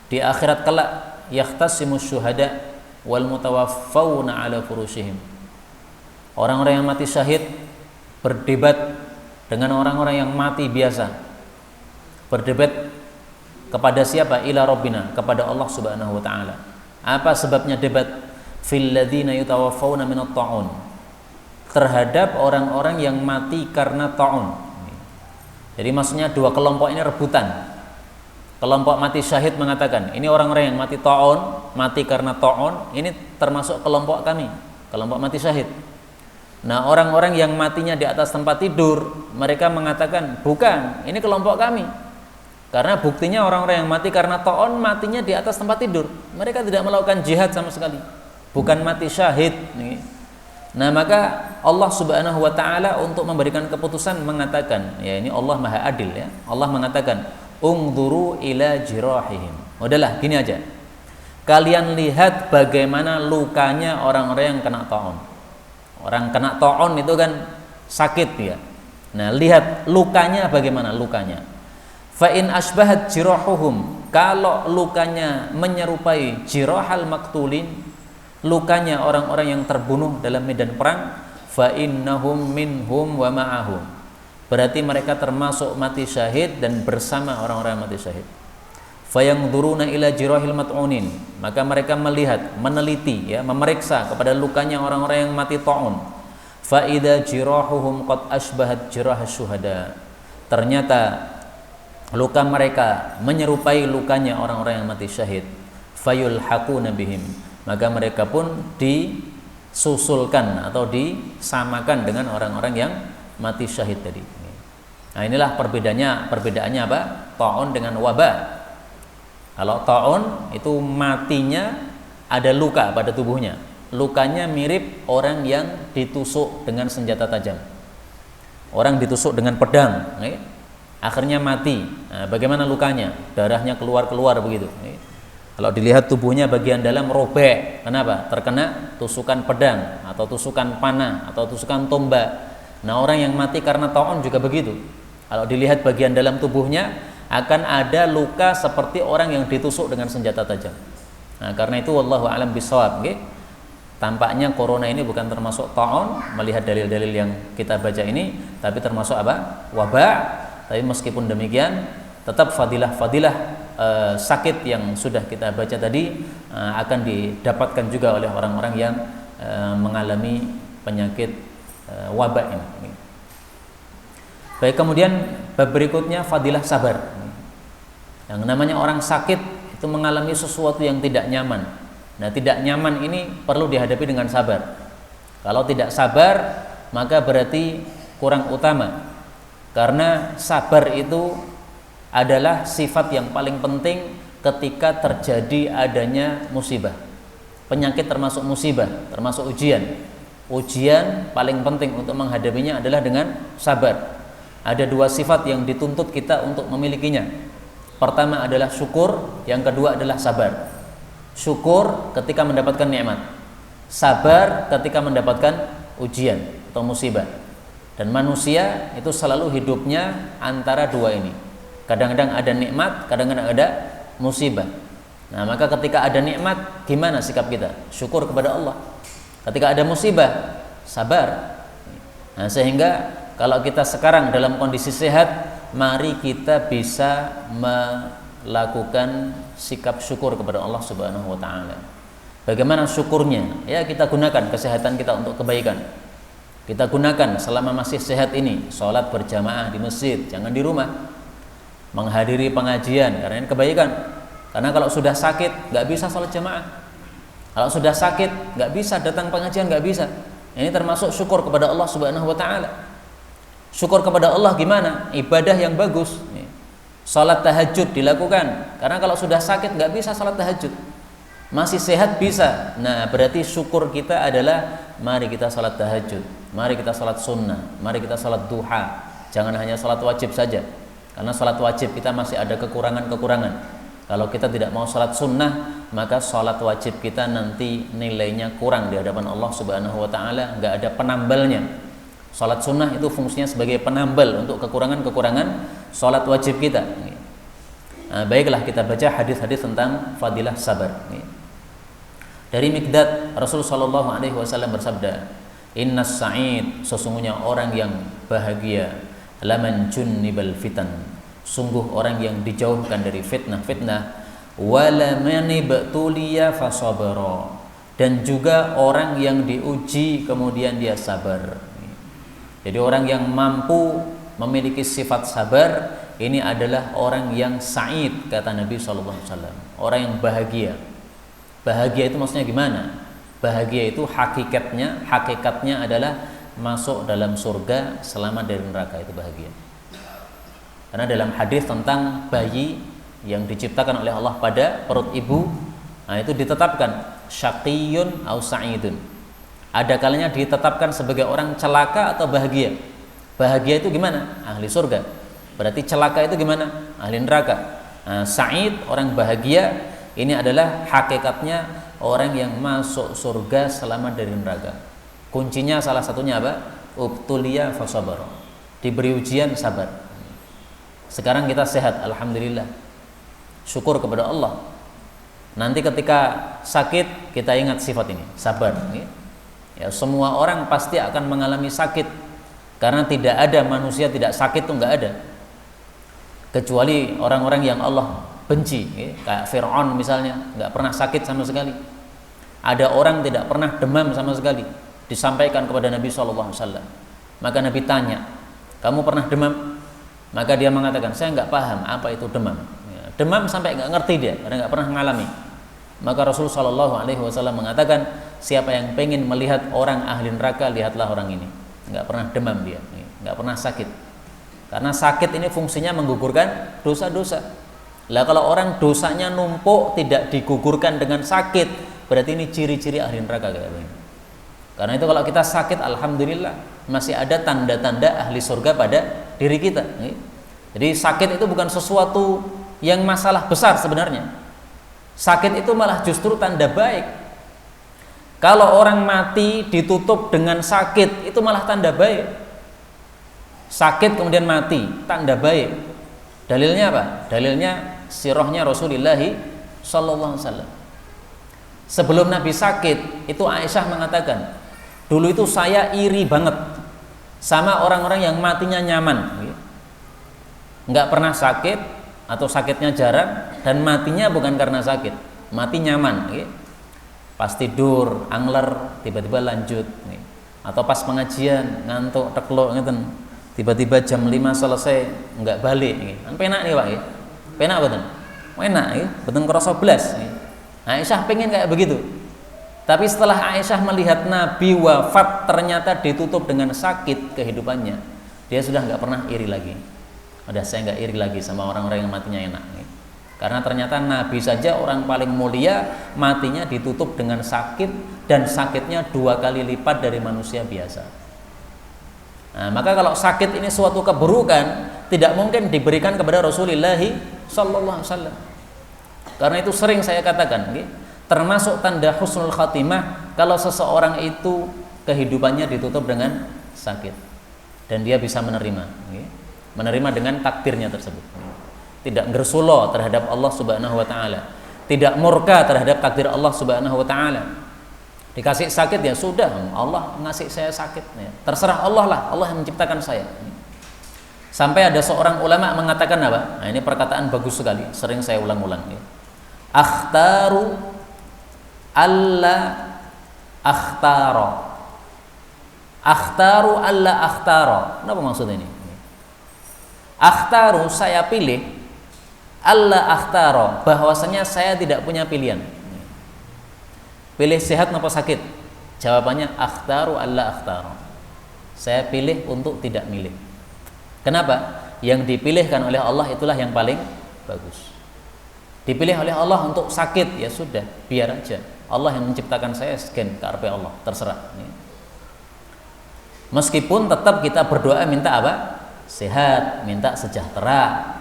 Di akhirat kelak yahtasimus syuhada wal mutawaffawna ala furushihim. Orang-orang yang mati syahid berdebat dengan orang-orang yang mati biasa. Berdebat kepada siapa? Ila Rabbina, kepada Allah Subhanahu wa taala. Apa sebabnya debat? Fil ladzina yutawaffawna minat ta'un. Terhadap orang-orang yang mati karena ta'un. Jadi maksudnya dua kelompok ini rebutan. Kelompok mati syahid mengatakan, ini orang-orang yang mati ta'un, mati karena ta'un, ini termasuk kelompok kami, kelompok mati syahid. Nah, orang-orang yang matinya di atas tempat tidur, mereka mengatakan, bukan, ini kelompok kami. Karena buktinya orang-orang yang mati karena ta'un matinya di atas tempat tidur. Mereka tidak melakukan jihad sama sekali. Bukan mati syahid. Nah, maka Allah Subhanahu wa taala untuk memberikan keputusan mengatakan, ya ini Allah Maha Adil ya. Allah mengatakan, "Ungduru ila jirahihim." Udahlah, gini aja. Kalian lihat bagaimana lukanya orang-orang yang kena ta'un. Orang kena ta'un itu kan sakit ya. Nah, lihat lukanya bagaimana lukanya. Fa in asbahat jirahuhum, kalau lukanya menyerupai jirahal maktulin, lukanya orang-orang yang terbunuh dalam medan perang, fa innahum minhum wa ma'ahum, berarti mereka termasuk mati syahid dan bersama orang-orang mati syahid. Fa yanzuruna ila jirahil mat'unin, maka mereka melihat, meneliti ya, memeriksa kepada lukanya orang-orang yang mati ta'un. Fa idza jirahuhum qad asbahat jirahasy syuhada, ternyata luka mereka menyerupai lukanya orang-orang yang mati syahid. Fayulhaquna bihim, maka mereka pun disusulkan atau disamakan dengan orang-orang yang mati syahid tadi. Nah, inilah perbedaannya apa? Ta'un dengan wabah. Kalau ta'un itu matinya ada luka pada tubuhnya. Lukanya mirip orang yang ditusuk dengan senjata tajam. Orang ditusuk dengan pedang, akhirnya mati. Nah, bagaimana lukanya? Darahnya keluar begitu. Kalau dilihat tubuhnya bagian dalam robek. Kenapa? Terkena tusukan pedang atau tusukan panah atau tusukan tombak. Nah, orang yang mati karena ta'un juga begitu. Kalau dilihat bagian dalam tubuhnya akan ada luka seperti orang yang ditusuk dengan senjata tajam. Nah, karena itu wallahu a'lam bishawab. Tampaknya corona ini bukan termasuk ta'un melihat dalil-dalil yang kita baca ini, tapi termasuk apa? Wabah. Tapi meskipun demikian, tetap fadilah sakit yang sudah kita baca tadi akan didapatkan juga oleh orang-orang yang mengalami penyakit wabah ini. Baik, kemudian bab berikutnya fadilah sabar. Yang namanya orang sakit itu mengalami sesuatu yang tidak nyaman. Nah, tidak nyaman ini perlu dihadapi dengan sabar. Kalau tidak sabar, maka berarti kurang utama. Karena sabar itu adalah sifat yang paling penting ketika terjadi adanya musibah. Penyakit termasuk musibah, termasuk ujian. Ujian paling penting untuk menghadapinya adalah dengan sabar. Ada dua sifat yang dituntut kita untuk memilikinya. Pertama adalah syukur, yang kedua adalah sabar. Syukur ketika mendapatkan nikmat, sabar ketika mendapatkan ujian atau musibah. Dan manusia itu selalu hidupnya antara dua ini. Kadang-kadang ada nikmat, kadang-kadang ada musibah. Nah, maka ketika ada nikmat, gimana sikap kita? Syukur kepada Allah. Ketika ada musibah, sabar. Nah, sehingga kalau kita sekarang dalam kondisi sehat, mari kita bisa melakukan sikap syukur kepada Allah Subhanahu wa taala. Bagaimana syukurnya? Ya, kita gunakan kesehatan kita untuk kebaikan. Kita gunakan selama masih sehat ini, sholat berjamaah di masjid, jangan di rumah. Menghadiri pengajian, karena ini kebaikan. Karena kalau sudah sakit nggak bisa sholat jamaah. Kalau sudah sakit nggak bisa datang pengajian, nggak bisa. Ini termasuk syukur kepada Allah Subhanahu wa taala. Syukur kepada Allah gimana? Ibadah yang bagus. Salat tahajud dilakukan. Karena kalau sudah sakit nggak bisa salat tahajud. Masih sehat bisa. Nah, berarti syukur kita adalah mari kita salat tahajud, mari kita salat sunnah, mari kita salat duha. Jangan hanya salat wajib saja. Karena salat wajib kita masih ada kekurangan-kekurangan. Kalau kita tidak mau salat sunnah, maka salat wajib kita nanti nilainya kurang di hadapan Allah Subhanahu wa taala, nggak ada penambalnya. Salat sunnah itu fungsinya sebagai penambal untuk kekurangan-kekurangan salat wajib kita. Nah, baiklah kita baca hadis-hadis tentang fadilah sabar. Dari Miqdad, Rasul sallallahu alaihi wasallam bersabda, "Innas sa'id, sesungguhnya orang yang bahagia, laman junnibal fitan, sungguh orang yang dijauhkan dari fitnah-fitnah, wala manibtuliya fasabara, dan juga orang yang diuji kemudian dia sabar." Jadi orang yang mampu memiliki sifat sabar ini adalah orang yang sa'id, kata Nabi SAW. Orang yang bahagia. Bahagia itu maksudnya gimana? Bahagia itu hakikatnya adalah masuk dalam surga, selamat dari neraka, itu bahagia. Karena dalam hadis tentang bayi yang diciptakan oleh Allah pada perut ibu, nah itu ditetapkan syaqiyun au sa'idun. Ada kalanya ditetapkan sebagai orang celaka atau bahagia. Bahagia itu gimana? Ahli surga. Berarti celaka itu gimana? Ahli neraka. Nah, sa'id, orang bahagia, ini adalah hakikatnya orang yang masuk surga selamat dari neraka. Kuncinya salah satunya apa? Ubtuliya fasabar. Diberi ujian, sabar. Sekarang kita sehat, alhamdulillah. Syukur kepada Allah. Nanti ketika sakit kita ingat sifat ini, sabar. Ya, semua orang pasti akan mengalami sakit, karena tidak ada manusia tidak sakit, itu nggak ada, kecuali orang-orang yang Allah benci, kayak Fir'aun misalnya, nggak pernah sakit sama sekali. Ada orang tidak pernah demam sama sekali, disampaikan kepada Nabi SAW. Maka Nabi tanya, kamu pernah demam? Maka dia mengatakan, saya nggak paham apa itu demam. Demam sampai nggak ngerti dia, karena nggak pernah mengalami. Maka Rasul SAW mengatakan, siapa yang pengen melihat orang ahli neraka, lihatlah orang ini. Nggak pernah demam dia, nggak pernah sakit. Karena sakit ini fungsinya menggugurkan dosa-dosa. Lah kalau orang dosanya numpuk tidak digugurkan dengan sakit, berarti ini ciri-ciri ahli neraka kayak begini. Karena itu kalau kita sakit, alhamdulillah masih ada tanda-tanda ahli surga pada diri kita. Jadi sakit itu bukan sesuatu yang masalah besar sebenarnya. Sakit itu malah justru tanda baik. Kalau orang mati ditutup dengan sakit, itu malah tanda baik. Sakit kemudian mati, tanda baik. Dalilnya apa? Dalilnya sirahnya Rasulullah SAW. Sebelum Nabi sakit, itu Aisyah mengatakan, dulu itu saya iri banget sama orang-orang yang matinya nyaman, nggak pernah sakit atau sakitnya jarang, dan matinya bukan karena sakit, mati nyaman, pas tidur angler tiba-tiba lanjut, atau pas pengajian ngantuk tekluk ngeten, tiba-tiba jam 5 selesai nggak balik, kan penak nih Pak, penak betul, enak, betul kerasa belas. Aisyah pengen kayak begitu, tapi setelah Aisyah melihat Nabi wafat ternyata ditutup dengan sakit kehidupannya, dia sudah nggak pernah iri lagi. Udah, saya nggak iri lagi sama orang-orang yang matinya enak, karena ternyata Nabi saja orang paling mulia matinya ditutup dengan sakit, dan sakitnya 2 kali lipat dari manusia biasa. Nah, maka kalau sakit ini suatu keburukan, tidak mungkin diberikan kepada Rasulullah SAW. Karena itu sering saya katakan, termasuk tanda husnul khatimah kalau seseorang itu kehidupannya ditutup dengan sakit dan dia bisa menerima dengan takdirnya tersebut. Tidak gersulo terhadap Allah Subhanahu wa taala, tidak murka terhadap takdir Allah Subhanahu wa taala. Dikasih sakit ya sudah, Allah ngasih saya sakit, terserah Allah lah, Allah yang menciptakan saya. Sampai ada seorang ulama mengatakan apa? Nah, ini perkataan bagus sekali, sering saya ulang-ulang. Akhtaru alla akhtaro. Akhtaru alla akhtaro. Apa maksud ini? Akhtaru, saya pilih, alla akhtaro, bahwasanya saya tidak punya pilihan. Pilih sehat atau sakit? Jawabannya akhtaru alla akhtaro. Saya pilih untuk tidak milih. Kenapa? Yang dipilihkan oleh Allah itulah yang paling bagus. Dipilih oleh Allah untuk sakit, ya sudah, biar aja. Allah yang menciptakan saya, scan karepe Allah, terserah. Meskipun tetap kita berdoa minta apa? Sehat, minta sejahtera.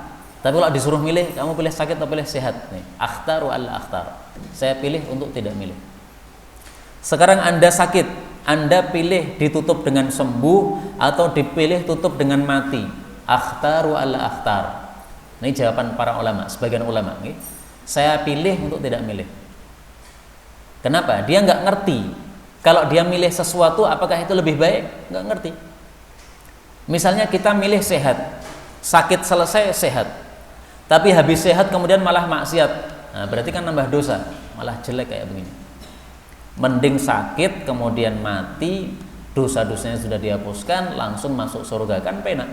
Tapi kalau disuruh milih, kamu pilih sakit atau pilih sehat? Nih, akhtaru alla akhtar. Saya pilih untuk tidak milih. Sekarang Anda sakit, Anda pilih ditutup dengan sembuh atau dipilih tutup dengan mati? Akhtaru alla akhtar. Ini jawaban para ulama, sebagian ulama. Nih. Saya pilih untuk tidak milih. Kenapa? Dia nggak ngerti. Kalau dia milih sesuatu, apakah itu lebih baik? Nggak ngerti. Misalnya kita milih sehat, sakit selesai sehat, tapi habis sehat kemudian malah maksiat. Nah, berarti kan nambah dosa, malah jelek kayak begini. Mending sakit kemudian mati, dosa-dosanya sudah dihapuskan, langsung masuk surga, kan penak.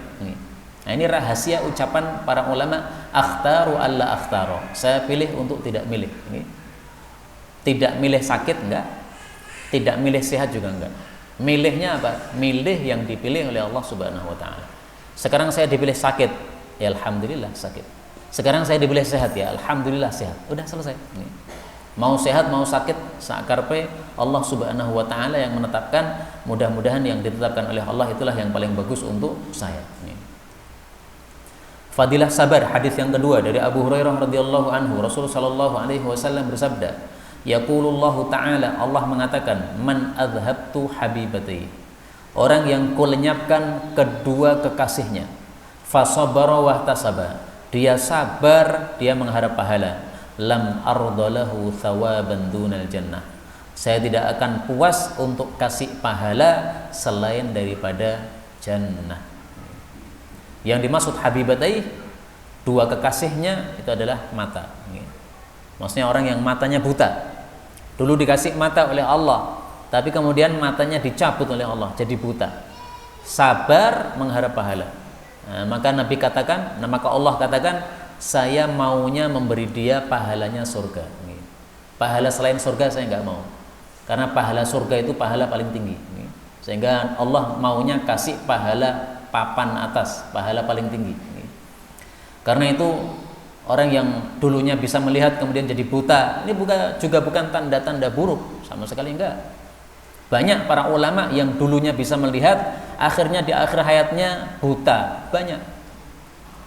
Nah, ini rahasia ucapan para ulama, akhtaru alla akhtaro. Saya pilih untuk tidak milih. Tidak milih sakit enggak, tidak milih sehat juga enggak. Milihnya apa? Milih yang dipilih oleh Allah Subhanahu wa taala. Sekarang saya dipilih sakit, ya alhamdulillah sakit. Sekarang saya dipilih sehat, ya alhamdulillah sehat. Udah selesai. Mau sehat mau sakit sakarpe Allah Subhanahu wa taala yang menetapkan. Mudah-mudahan yang ditetapkan oleh Allah itulah yang paling bagus untuk saya. Fadilah sabar, hadis yang kedua dari Abu Hurairah radhiyallahu anhu, Rasulullah sallallahu alaihi wasallam bersabda, yaqulullahu ta'ala, Allah mengatakan, man adhabtu habibati, orang yang kulenyapkan kedua kekasihnya, fasabara wahtasaba, dia sabar, dia mengharap pahala, lam ardalahu thawaban dunal jannah, saya tidak akan puas untuk kasih pahala selain daripada jannah. Yang dimaksud habibatai, dua kekasihnya itu adalah mata. Maksudnya orang yang matanya buta. Dulu dikasih mata oleh Allah, tapi kemudian matanya dicabut oleh Allah, jadi buta. Sabar mengharap pahala. Nah, maka Nabi katakan, maka Allah katakan, saya maunya memberi dia pahalanya surga. Pahala selain surga saya nggak mau, karena pahala surga itu pahala paling tinggi. Sehingga Allah maunya kasih pahala papan atas, pahala paling tinggi. Karena itu orang yang dulunya bisa melihat kemudian jadi buta, ini juga bukan tanda-tanda buruk, sama sekali enggak. Banyak para ulama yang dulunya bisa melihat, akhirnya di akhir hayatnya buta. Banyak.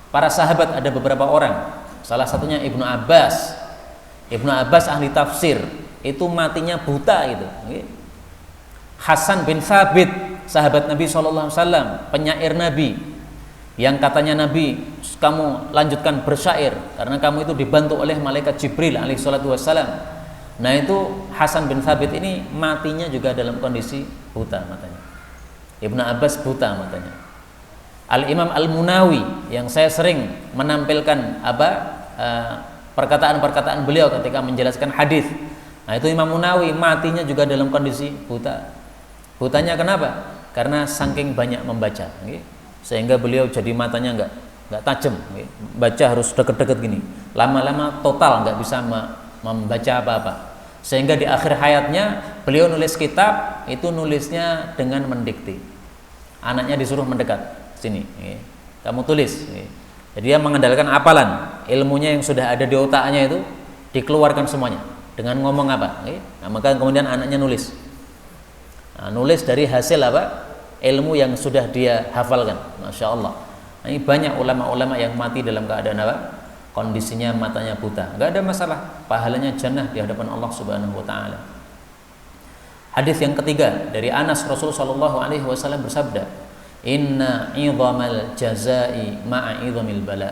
Para sahabat ada beberapa orang, salah satunya Ibnu Abbas. Ibnu Abbas ahli tafsir, itu matinya buta gitu. Hasan bin Thabit, sahabat Nabi SAW, penyair Nabi, yang katanya Nabi, kamu lanjutkan bersyair karena kamu itu dibantu oleh malaikat Jibril alaihi salatu wassalam. Nah, itu Hasan bin Thabit ini matinya juga dalam kondisi buta matanya. Ibnu Abbas buta matanya. Al-Imam Al-Munawi yang saya sering menampilkan perkataan-perkataan beliau ketika menjelaskan hadis. Nah, itu Imam Munawi matinya juga dalam kondisi buta. Butanya kenapa? Karena saking banyak membaca, sehingga beliau jadi matanya nggak tajam, baca harus deket-deket gini. Lama-lama total nggak bisa membaca apa-apa. Sehingga di akhir hayatnya beliau nulis kitab, itu nulisnya dengan mendikte. Anaknya disuruh mendekat sini, kamu tulis. Jadi dia mengandalkan hafalan, ilmunya yang sudah ada di otaknya itu dikeluarkan semuanya dengan ngomong apa. Nah, maka kemudian anaknya nulis. Nah, nulis dari hasil apa? Ilmu yang sudah dia hafalkan. Masya Allah. Nah, ini banyak ulama-ulama yang mati dalam keadaan apa? Kondisinya matanya buta. Enggak ada masalah. Pahalanya jannah di hadapan Allah Subhanahu wa taala. Hadis yang ketiga dari Anas, Rasulullah sallallahu alaihi wasallam bersabda, "Inna 'idhamal jazaa'i ma'a 'idhamil bala."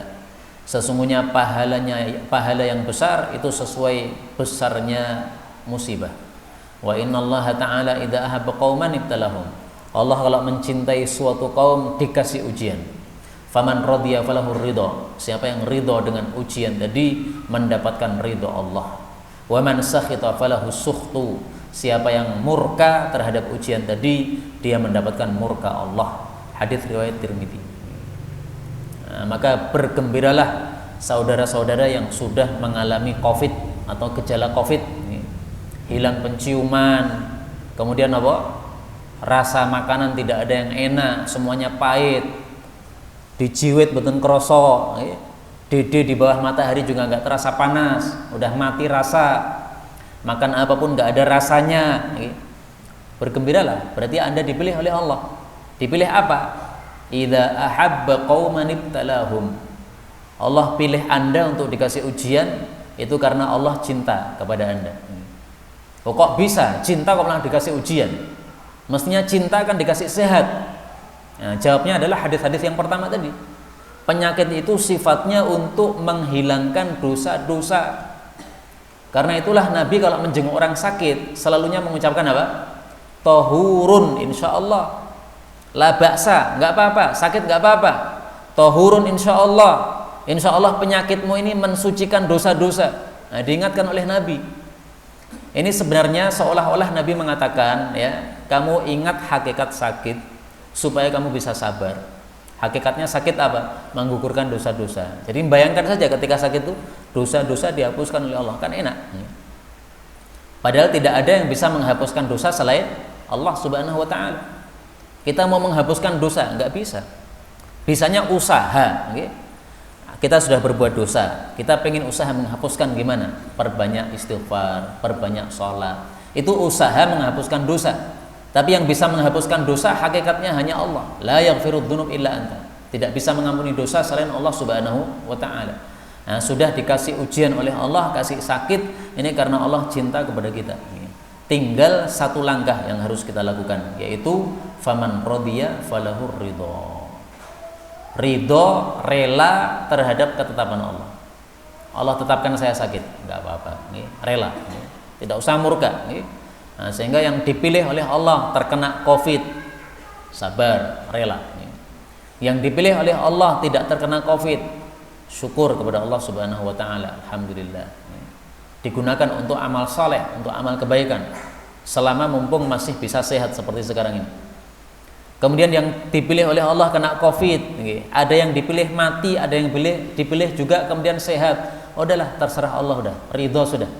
Sesungguhnya pahala yang besar itu sesuai besarnya musibah. Wa innallaha ta'ala idza ahabba qauman ibtalahum. Allah kalau mencintai suatu kaum dikasih ujian. Faman radiya falahu ridha. Siapa yang ridha dengan ujian tadi mendapatkan ridha Allah. Wa man sakhita falahu sukhtu. Siapa yang murka terhadap ujian tadi, dia mendapatkan murka Allah. Hadis riwayat Tirmidzi. Nah, maka bergembiralah saudara-saudara yang sudah mengalami COVID atau gejala COVID, hilang penciuman, kemudian apa? Rasa makanan tidak ada yang enak, semuanya pahit, dijiwit beten kroso, dede di bawah matahari juga nggak terasa panas, udah mati rasa, makan apapun nggak ada rasanya. Bergembiralah, berarti Anda dipilih oleh Allah. Dipilih apa? Idza ahabba qauman ibtalahum. Allah pilih Anda untuk dikasih ujian itu karena Allah cinta kepada Anda. Kok bisa cinta kok malah dikasih ujian? Mestinya cinta kan dikasih sehat. Nah, jawabnya adalah hadis-hadis yang pertama tadi. Penyakit itu sifatnya untuk menghilangkan dosa-dosa. Karena itulah Nabi kalau menjenguk orang sakit selalunya mengucapkan apa? Tohurun insyaallah. La ba'sa, enggak apa-apa, sakit enggak apa-apa. Tohurun insyaallah. Insyaallah penyakitmu ini mensucikan dosa-dosa. Nah, diingatkan oleh Nabi. Ini sebenarnya seolah-olah Nabi mengatakan, ya, kamu ingat hakikat sakit supaya kamu bisa sabar. Hakikatnya sakit apa? Menggugurkan dosa-dosa. Jadi bayangkan saja ketika sakit itu dosa-dosa dihapuskan oleh Allah, kan enak. Padahal tidak ada yang bisa menghapuskan dosa selain Allah Subhanahu wa taala. Kita mau menghapuskan dosa enggak bisa. Bisanya usaha, okay? Kita sudah berbuat dosa, kita pengen usaha menghapuskan gimana? Perbanyak istighfar, perbanyak sholat. Itu usaha menghapuskan dosa. Tapi yang bisa menghapuskan dosa hakikatnya hanya Allah. La yaghfirudz dzunub illa anta. Tidak bisa mengampuni dosa selain Allah Subhanahu wa taala. Nah, sudah dikasih ujian oleh Allah, kasih sakit, ini karena Allah cinta kepada kita. Tinggal satu langkah yang harus kita lakukan, yaitu faman radiya falahur ridho. Ridho, rela terhadap ketetapan Allah. Allah tetapkan saya sakit, enggak apa-apa, rela, tidak usah murka. Nah, sehingga yang dipilih oleh Allah terkena COVID, sabar, rela. Yang dipilih oleh Allah tidak terkena COVID, syukur kepada Allah Subhanahu wa taala, alhamdulillah. Digunakan untuk amal saleh, untuk amal kebaikan selama mumpung masih bisa sehat seperti sekarang ini. Kemudian yang dipilih oleh Allah kena COVID, ada yang dipilih mati, ada yang dipilih juga kemudian sehat. Udahlah, terserah Allah, udah ridho sudah.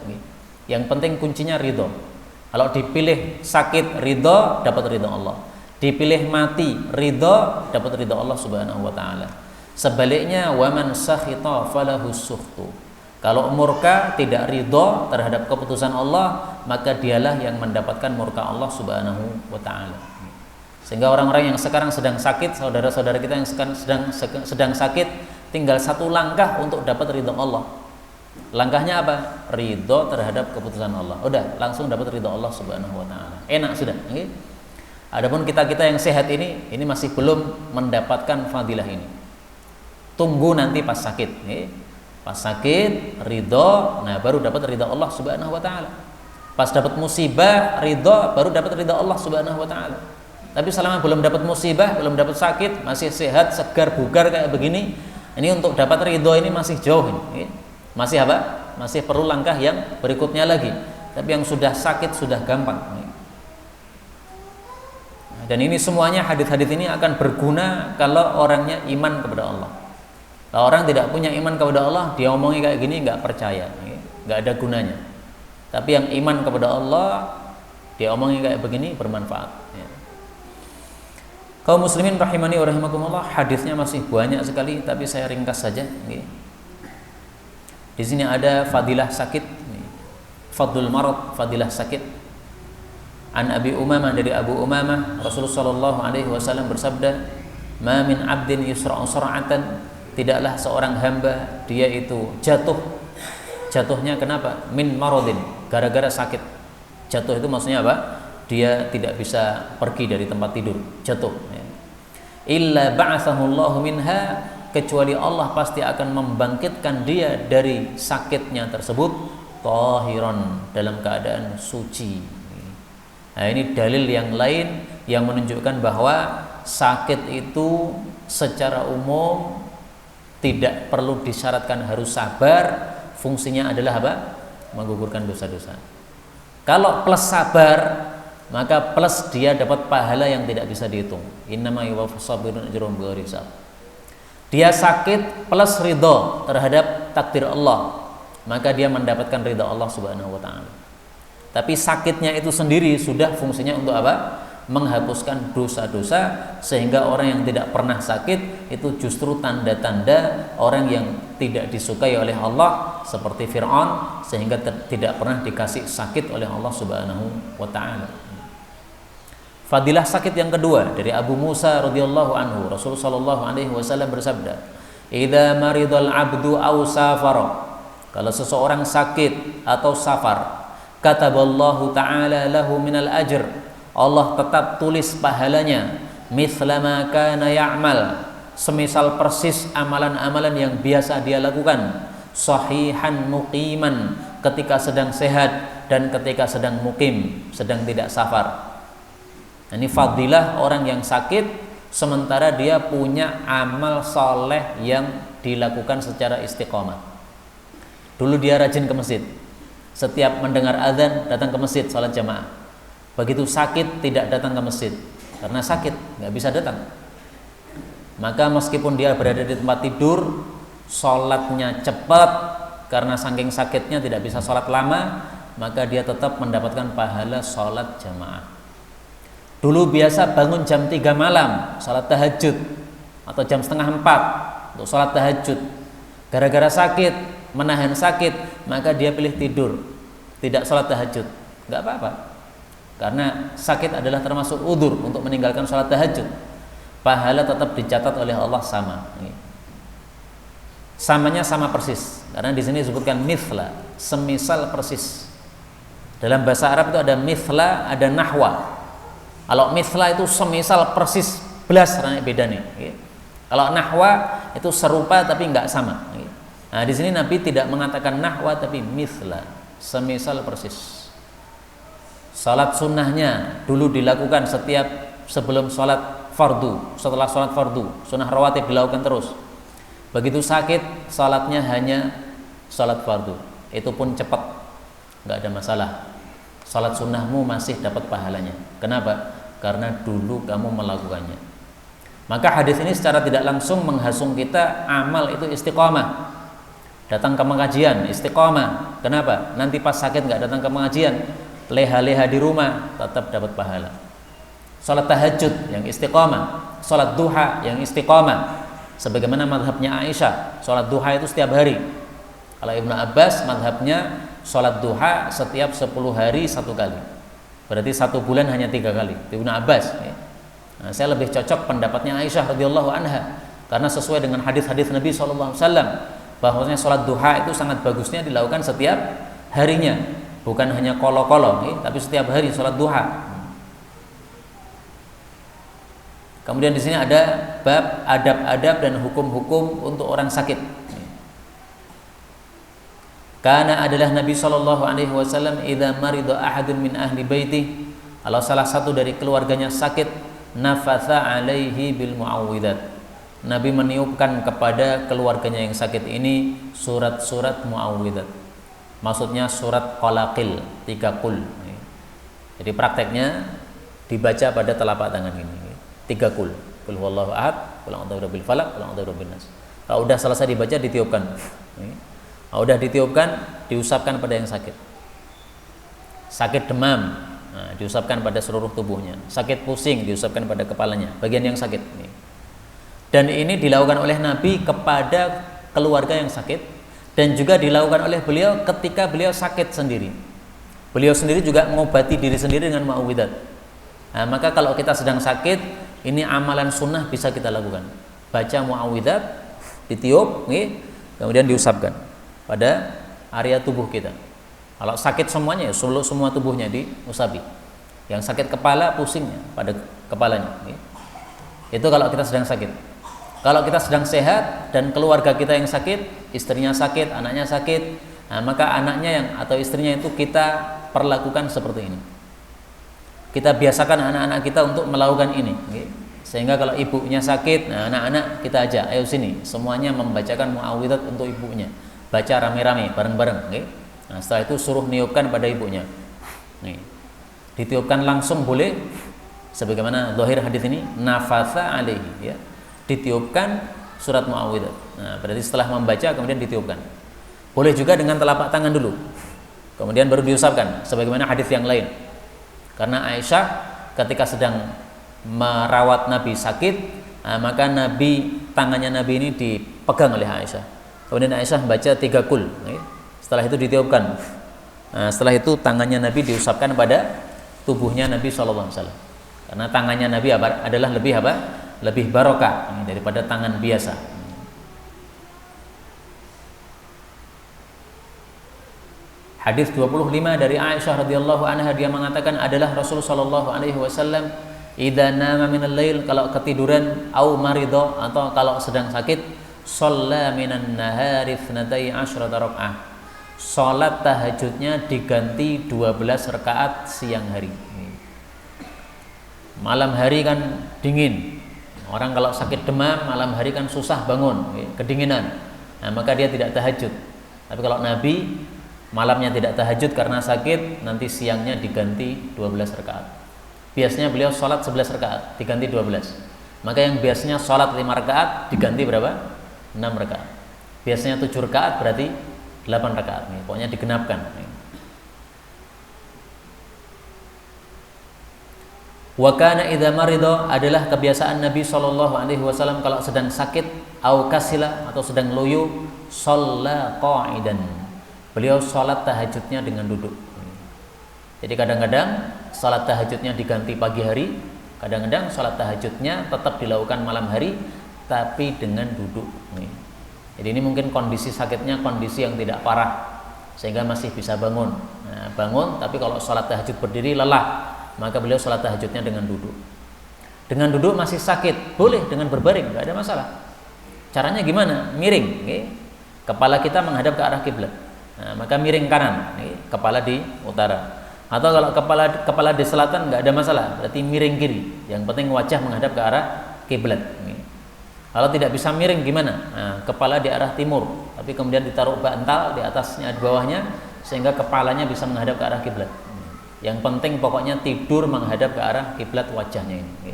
Yang penting kuncinya ridho. Kalau dipilih sakit, ridho, dapat ridho Allah. Dipilih mati, ridho, dapat ridho Allah Subhanahu wa taala. Sebaliknya, waman sakhita falahu sukhtu. Kalau murka, tidak ridho terhadap keputusan Allah, maka dialah yang mendapatkan murka Allah Subhanahu wa taala. Sehingga orang-orang yang sekarang sedang sakit, saudara-saudara kita yang sedang sakit, tinggal satu langkah untuk dapat ridho Allah. Langkahnya apa? Ridho terhadap keputusan Allah. Udah, langsung dapat ridho Allah Subhanahu wa taala. Enak sudah. Adapun kita-kita yang sehat ini masih belum mendapatkan fadilah ini. Tunggu nanti pas sakit. Pas sakit, ridho, nah baru dapat ridho Allah Subhanahu wa taala. Pas dapat musibah, ridho, baru dapat ridho Allah Subhanahu wa taala. Tapi selama belum dapat musibah, belum dapat sakit, masih sehat, segar, bugar kayak begini, ini untuk dapat ridho ini masih jauh ini. Masih apa? Masih perlu langkah yang berikutnya lagi. Tapi yang sudah sakit sudah gampang. Dan ini semuanya hadis-hadis ini akan berguna kalau orangnya iman kepada Allah. Kalau orang tidak punya iman kepada Allah, dia omongin kayak gini nggak percaya, nggak ada gunanya. Tapi yang iman kepada Allah, dia omongin kayak begini bermanfaat. Kaum muslimin rahimani wa rahimakumullah, hadisnya masih banyak sekali, tapi saya ringkas saja. Di sini ada fadilah sakit, fadlul marad, fadilah sakit. An Abi Umamah, dari Abu Umamah, Rasulullah sallallahu alaihi wasallam bersabda, "Ma min 'abdin yusra'u sur'atan," tidaklah seorang hamba dia itu jatuh. Jatuhnya kenapa? Min maradin, gara-gara sakit. Jatuh itu maksudnya apa? Dia tidak bisa pergi dari tempat tidur, jatuh. Illa ba'athahu Allahu minha, kecuali Allah pasti akan membangkitkan dia dari sakitnya tersebut tahiran, dalam keadaan suci. Nah, ini dalil yang lain yang menunjukkan bahwa sakit itu secara umum tidak perlu disyaratkan harus sabar, fungsinya adalah apa? Menggugurkan dosa-dosa. Kalau plus sabar, maka plus dia dapat pahala yang tidak bisa dihitung. Innama yuwaffas sabirun ajrahum bighairi hisab. Dia sakit plus ridho terhadap takdir Allah, maka dia mendapatkan ridho Allah Subhanahu wa taala. Tapi sakitnya itu sendiri sudah fungsinya untuk apa? Menghapuskan dosa-dosa, sehingga orang yang tidak pernah sakit itu justru tanda-tanda orang yang tidak disukai oleh Allah, seperti Fir'aun, sehingga tidak pernah dikasih sakit oleh Allah Subhanahu wa taala. Fadilah sakit yang kedua dari Abu Musa radhiyallahu anhu, Rasulullah sallallahu alaihi wasallam bersabda, "Idza maridal 'abdu aw safara." Kalau seseorang sakit atau safar, kataballahu ta'ala lahu minal ajr, Allah tetap tulis pahalanya, mithla ma kana ya'mal, semisal persis amalan-amalan yang biasa dia lakukan, sahihan muqiman, ketika sedang sehat dan ketika sedang mukim, sedang tidak safar. Ini fadilah orang yang sakit sementara dia punya amal soleh yang dilakukan secara istiqomah. Dulu dia rajin ke masjid, setiap mendengar azan datang ke masjid salat jamaah. Begitu sakit tidak datang ke masjid karena sakit, nggak bisa datang. Maka meskipun dia berada di tempat tidur, sholatnya cepat karena saking sakitnya tidak bisa sholat lama, maka dia tetap mendapatkan pahala sholat jamaah. Dulu biasa bangun jam 3 malam sholat tahajud, atau jam setengah 4 untuk sholat tahajud. Gara-gara sakit, menahan sakit, maka dia pilih tidur, tidak sholat tahajud. Nggak apa-apa, karena sakit adalah termasuk udzur untuk meninggalkan sholat tahajud. Pahala tetap dicatat oleh Allah sama. Samanya sama persis, karena di sini disebutkan mithla, semisal persis. Dalam bahasa Arab itu ada mithla, ada nahwa. Kalau mithla itu semisal persis, belas rasanya beda nih. Kalau nahwa itu serupa tapi nggak sama. Nah, di sini Nabi tidak mengatakan nahwa tapi mithla, semisal persis. Salat sunnahnya dulu dilakukan setiap sebelum salat fardu, setelah salat fardu, sunnah rawatib dilakukan terus. Begitu sakit, salatnya hanya salat fardu, itu pun cepat, nggak ada masalah. Salat sunnahmu masih dapat pahalanya. Kenapa? Karena dulu kamu melakukannya. Maka hadis ini secara tidak langsung menghasung kita amal itu istiqomah. Datang ke pengajian istiqomah. Kenapa? Nanti pas sakit nggak datang ke pengajian, leha-leha di rumah tetap dapat pahala. Salat tahajud yang istiqomah, salat duha yang istiqomah. Sebagaimana madhabnya Aisyah, salat duha itu setiap hari. Kalau Ibnu Abbas madhabnya salat duha setiap 10 hari 1 kali. Berarti 1 bulan hanya 3 kali. Ibnu Abbas. Nah, saya lebih cocok pendapatnya Aisyah radhiyallahu anha, karena sesuai dengan hadis-hadis Nabi SAW, bahwasanya salat duha itu sangat bagusnya dilakukan setiap harinya. Bukan hanya kolo-kolo, tapi setiap hari sholat duha. Kemudian di sini ada bab adab-adab dan hukum-hukum untuk orang sakit. Karena adalah Nabi Shallallahu Alaihi Wasallam idza marida ahadun min ahli baiti, kalau salah satu dari keluarganya sakit, nafatha alaihi bil muawwidzat. Nabi meniupkan kepada keluarganya yang sakit ini surat-surat muawwidzat. Maksudnya surat qalaqil, 3 qul. Jadi prakteknya dibaca pada telapak tangan ini, 3 qul. Qul huwallahu ahad, qul a'udzu birabbil falaq, qul a'udzu birabbin nas. Kalau udah selesai dibaca ditiupkan. Kalau udah ditiupkan, diusapkan pada yang sakit. Sakit demam, nah, diusapkan pada seluruh tubuhnya. Sakit pusing, diusapkan pada kepalanya, bagian yang sakit. Dan ini dilakukan oleh Nabi kepada keluarga yang sakit, dan juga dilakukan oleh beliau ketika beliau sakit sendiri. Beliau sendiri juga mengobati diri sendiri dengan muawwidzat. Nah, maka kalau kita sedang sakit, ini amalan sunnah bisa kita lakukan. Baca muawwidzat, ditiup, kemudian diusapkan pada area tubuh kita. Kalau sakit semuanya, ya semua tubuhnya diusapi. Yang sakit kepala, pusingnya pada kepalanya. Itu kalau kita sedang sakit. Kalau kita sedang sehat dan keluarga kita yang sakit, istrinya sakit, anaknya sakit, nah, maka anaknya yang atau istrinya itu kita perlakukan seperti ini. Kita biasakan anak-anak kita untuk melakukan ini, sehingga kalau ibunya sakit, nah, anak-anak kita ajak, ayo sini, semuanya membacakan muawwidzat untuk ibunya, baca rame-rame, bareng-bareng. Nah, setelah itu suruh niupkan pada ibunya. Ditiupkan langsung boleh, sebagaimana zahir hadis ini, nafatha alaihi, ya. Ditiupkan surat Muawwidah. Nah, berarti setelah membaca kemudian ditiupkan. Boleh juga dengan telapak tangan dulu, kemudian baru diusapkan, sebagaimana hadis yang lain. Karena Aisyah ketika sedang merawat Nabi sakit, maka tangannya Nabi ini dipegang oleh Aisyah. Kemudian Aisyah baca 3 kul. Setelah itu ditiupkan. Setelah itu tangannya Nabi diusapkan pada tubuhnya Nabi SAW. Karena tangannya Nabi adalah lebih barokah daripada tangan biasa. Hadis 25 dari Aisyah radhiyallahu anha, dia mengatakan adalah Rasul sallallahu alaihi wasallam idza nama minal lail, kalau ketiduran, au marido, atau kalau sedang sakit, shalla minan nahari 12 rakaat. Salat tahajudnya diganti 12 rakaat siang hari. Malam hari kan dingin. Orang kalau sakit demam malam hari kan susah bangun, kedinginan. Maka dia tidak tahajud. Tapi kalau Nabi malamnya tidak tahajud karena sakit, nanti siangnya diganti 12 rakaat. Biasanya beliau sholat 11 rakaat, diganti 12. Maka yang biasanya sholat 5 rakaat, diganti berapa? 6 rakaat. Biasanya 7 rakaat, berarti 8 rakaat. Pokoknya digenapkan. Wa kana idza marido, adalah kebiasaan Nabi SAW kalau sedang sakit, au kasila, atau sedang loyo, shalla qa'idan. Beliau sholat tahajudnya dengan duduk. Jadi kadang-kadang sholat tahajudnya diganti pagi hari, kadang-kadang sholat tahajudnya tetap dilakukan malam hari, tapi dengan duduk. Jadi ini mungkin kondisi sakitnya kondisi yang tidak parah, sehingga masih bisa bangun. Bangun, tapi kalau sholat tahajud berdiri lelah, maka beliau sholat tahajudnya dengan duduk. Dengan duduk masih sakit, boleh dengan berbaring, tidak ada masalah. Caranya gimana? Miring, kepala kita menghadap ke arah kiblat. Maka miring kanan, kepala di utara. Atau kalau kepala di selatan nggak ada masalah, berarti miring kiri. Yang penting wajah menghadap ke arah kiblat. Kalau tidak bisa miring gimana? Kepala di arah timur, tapi kemudian ditaruh bantal di atasnya, di bawahnya, sehingga kepalanya bisa menghadap ke arah kiblat. Yang penting pokoknya tidur menghadap ke arah kiblat wajahnya ini.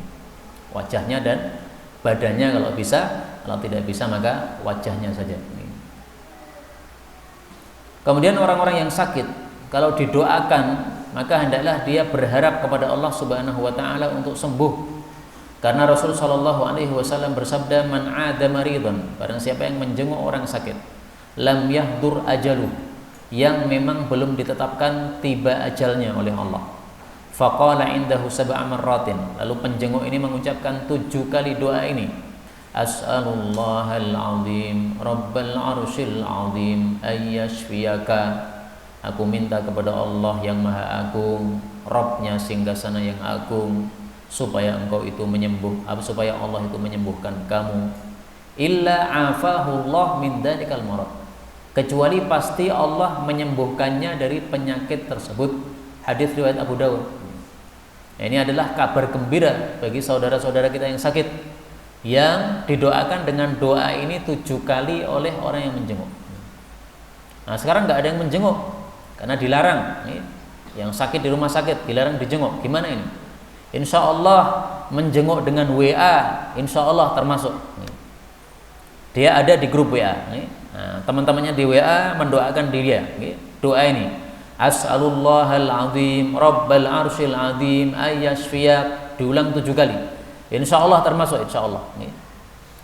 Wajahnya dan badannya kalau bisa, kalau tidak bisa maka wajahnya saja. Kemudian orang-orang yang sakit, kalau didoakan, maka hendaklah dia berharap kepada Allah Subhanahu wa taala untuk sembuh. Karena Rasul sallallahu alaihi wasallam bersabda, "Man 'ada maridan", barang siapa yang menjenguk orang sakit, lam yahdur ajalu, yang memang belum ditetapkan tiba ajalnya oleh Allah. Faqala indahu sab'a marratin, lalu penjenguk ini mengucapkan 7 kali doa ini. As'alullahal azim rabbal arsyil azim ayyashfiyaka, aku minta kepada Allah yang maha agung, Rabbnya singgasana yang agung, supaya engkau itu supaya Allah itu menyembuhkan kamu. Illa afahullah min dzalikal marad, kecuali pasti Allah menyembuhkannya dari penyakit tersebut. Hadis riwayat Abu Dawud. Ini adalah kabar gembira bagi saudara-saudara kita yang sakit, yang didoakan dengan doa ini 7 kali oleh orang yang menjenguk. Nah sekarang nggak ada yang menjenguk karena dilarang. Yang sakit di rumah sakit dilarang dijenguk. Gimana ini? Insya Allah menjenguk dengan WA, insya Allah termasuk. Dia ada di grup WA. Nah, teman-temannya di WA mendoakan dia. Doa ini, As'alullahal azim rabbal arsyil azim ayyashfiyak, diulang 7 kali. Insya Allah termasuk, insya Allah.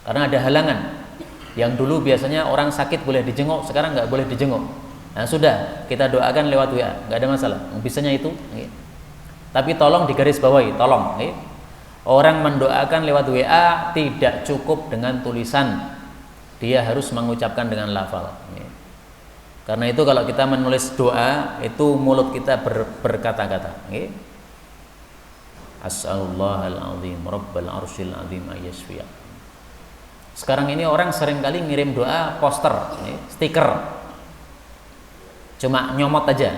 Karena ada halangan. Yang dulu biasanya orang sakit boleh dijenguk, sekarang nggak boleh dijenguk. Nah sudah, kita doakan lewat WA, nggak ada masalah. Bisanya itu. Tapi tolong digaris bawahi, tolong. Orang mendoakan lewat WA tidak cukup dengan tulisan, dia harus mengucapkan dengan lafal. Karena itu kalau kita menulis doa, itu mulut kita berkata-kata. As'alullahal azim rabbal arsyil azim ayyashfiya. Sekarang ini orang seringkali ngirim doa poster, stiker, cuma nyomot aja,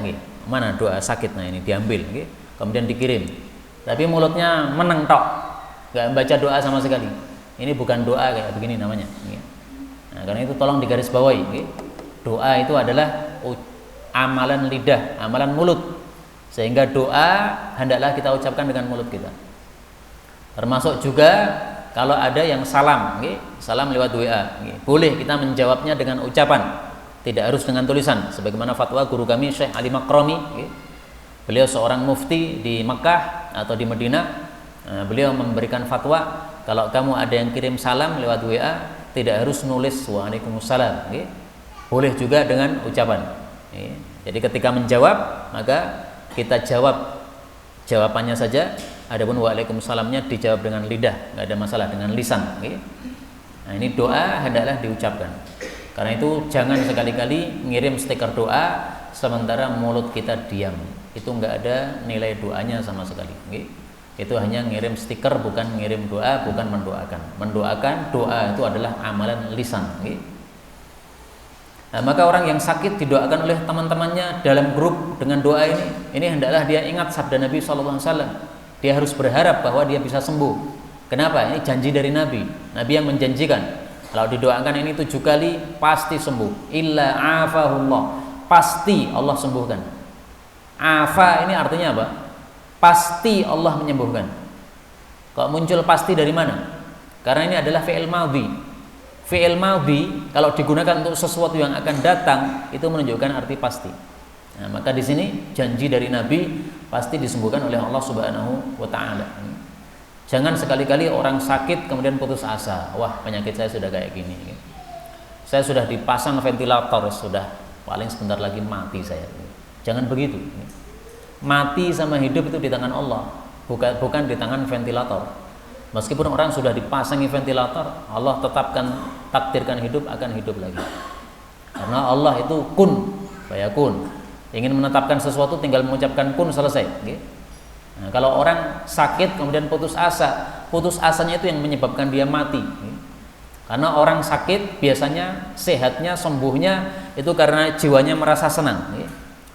mana doa sakit, nah ini diambil, kemudian dikirim, tapi mulutnya meneng tok, nggak baca doa sama sekali. Ini bukan doa kayak begini namanya. Nah, karena itu tolong digaris bawahi. Doa itu adalah amalan lidah, amalan mulut. Sehingga doa hendaklah kita ucapkan dengan mulut kita. Termasuk juga kalau ada yang salam, salam lewat WA, boleh kita menjawabnya dengan ucapan, tidak harus dengan tulisan. Sebagaimana fatwa guru kami Syekh Ali Makrami, beliau seorang mufti di Mekah atau di Madinah. Beliau memberikan fatwa, kalau kamu ada yang kirim salam lewat WA, tidak harus nulis waalaikumsalam, boleh juga dengan ucapan. Jadi ketika menjawab, maka kita jawab jawabannya saja. Adapun waalaikumsalamnya dijawab dengan lidah, nggak ada masalah, dengan lisan. Nah, ini doa hendaklah diucapkan. Karena itu jangan sekali-kali ngirim stiker doa sementara mulut kita diam. Itu nggak ada nilai doanya sama sekali. Itu hanya ngirim stiker, bukan ngirim doa, bukan mendoakan. Mendoakan, doa itu adalah amalan lisan. Nah, maka orang yang sakit didoakan oleh teman-temannya dalam grup dengan doa ini hendaklah dia ingat sabda Nabi SAW. Dia harus berharap bahwa dia bisa sembuh. Kenapa? Ini janji dari Nabi. Nabi yang menjanjikan kalau didoakan ini 7 kali pasti sembuh. Illa afahullah, pasti Allah sembuhkan. Afa ini artinya apa? Pasti Allah menyembuhkan. Kok muncul pasti dari mana? Karena ini adalah fi'il madhi. Fi'il madhi kalau digunakan untuk sesuatu yang akan datang itu menunjukkan arti pasti. Nah, maka di sini janji dari Nabi pasti disembuhkan oleh Allah Subhanahu wa taala. Jangan sekali-kali orang sakit kemudian putus asa. Wah, penyakit saya sudah kayak gini. Saya sudah dipasang ventilator, sudah paling sebentar lagi mati saya. Jangan begitu. Mati sama hidup itu di tangan Allah, bukan di tangan ventilator. Meskipun orang sudah dipasangi ventilator, Allah takdirkan hidup, akan hidup lagi. Karena Allah itu kun fayakun. Ingin menetapkan sesuatu tinggal mengucapkan kun, selesai. Nah, kalau orang sakit kemudian putus asanya itu yang menyebabkan dia mati. Karena orang sakit biasanya sehatnya, sembuhnya itu karena jiwanya merasa senang.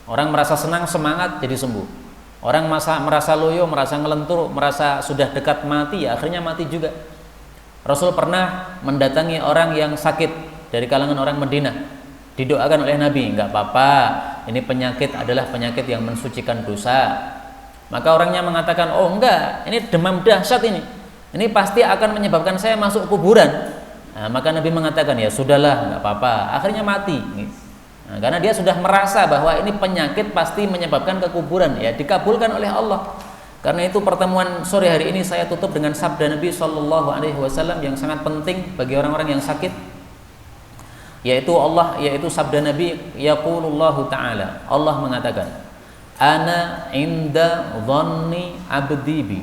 Orang merasa senang, semangat, jadi sembuh. Orang merasa loyo, merasa ngelentur, merasa sudah dekat mati, ya akhirnya mati juga. Rasul pernah mendatangi orang yang sakit dari kalangan orang Madinah. Didoakan oleh Nabi, enggak apa-apa, ini penyakit adalah penyakit yang mensucikan dosa. Maka orangnya mengatakan, oh enggak, ini demam dahsyat ini pasti akan menyebabkan saya masuk kuburan. Nah, maka Nabi mengatakan, ya sudahlah, enggak apa-apa, akhirnya mati. Nah, karena dia sudah merasa bahwa ini penyakit pasti menyebabkan kekuburan, ya dikabulkan oleh Allah. Karena itu pertemuan sore hari ini saya tutup dengan sabda Nabi SAW yang sangat penting bagi orang-orang yang sakit. Yaitu sabda Nabi, yaqulullahu ta'ala, Allah mengatakan, ana inda dhanni abdi bi,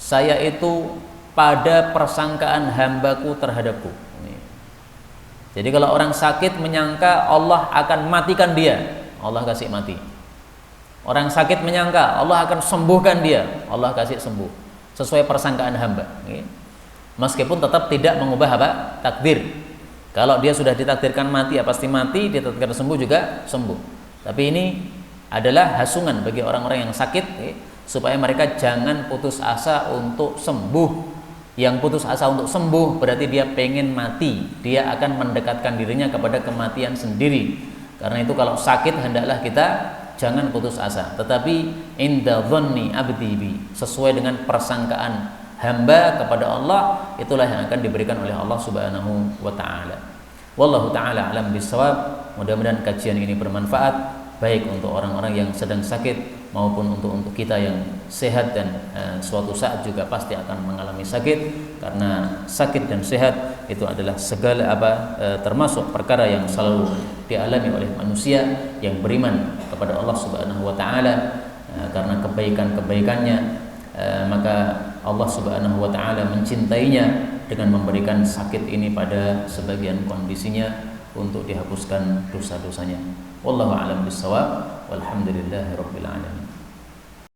saya itu pada persangkaan hambaku terhadapku. Jadi kalau orang sakit menyangka Allah akan matikan dia, Allah kasih mati. Orang sakit menyangka Allah akan sembuhkan dia, Allah kasih sembuh sesuai persangkaan hamba. Meskipun tetap tidak mengubah takdir. Kalau dia sudah ditakdirkan mati, ya pasti mati, ditakdirkan sembuh juga sembuh. Tapi ini adalah hasungan bagi orang-orang yang sakit, supaya mereka jangan putus asa untuk sembuh. Yang putus asa untuk sembuh berarti dia pengen mati, dia akan mendekatkan dirinya kepada kematian sendiri. Karena itu kalau sakit hendaklah kita jangan putus asa, tetapi inda dhanni abdi bi, sesuai dengan persangkaan hamba kepada Allah, itulah yang akan diberikan oleh Allah Subhanahu wa taala. Wallahu taala alam bissawab. Mudah-mudahan kajian ini bermanfaat baik untuk orang-orang yang sedang sakit maupun untuk kita yang sehat dan suatu saat juga pasti akan mengalami sakit. Karena sakit dan sehat itu adalah segala termasuk perkara yang selalu dialami oleh manusia yang beriman kepada Allah Subhanahu wa taala. Karena kebaikan-kebaikannya maka Allah Subhanahu wa taala mencintainya dengan memberikan sakit ini pada sebagian kondisinya untuk dihapuskan dosa-dosanya. Wallahu a'lam bissawab. Walhamdulillahirabbil alamin.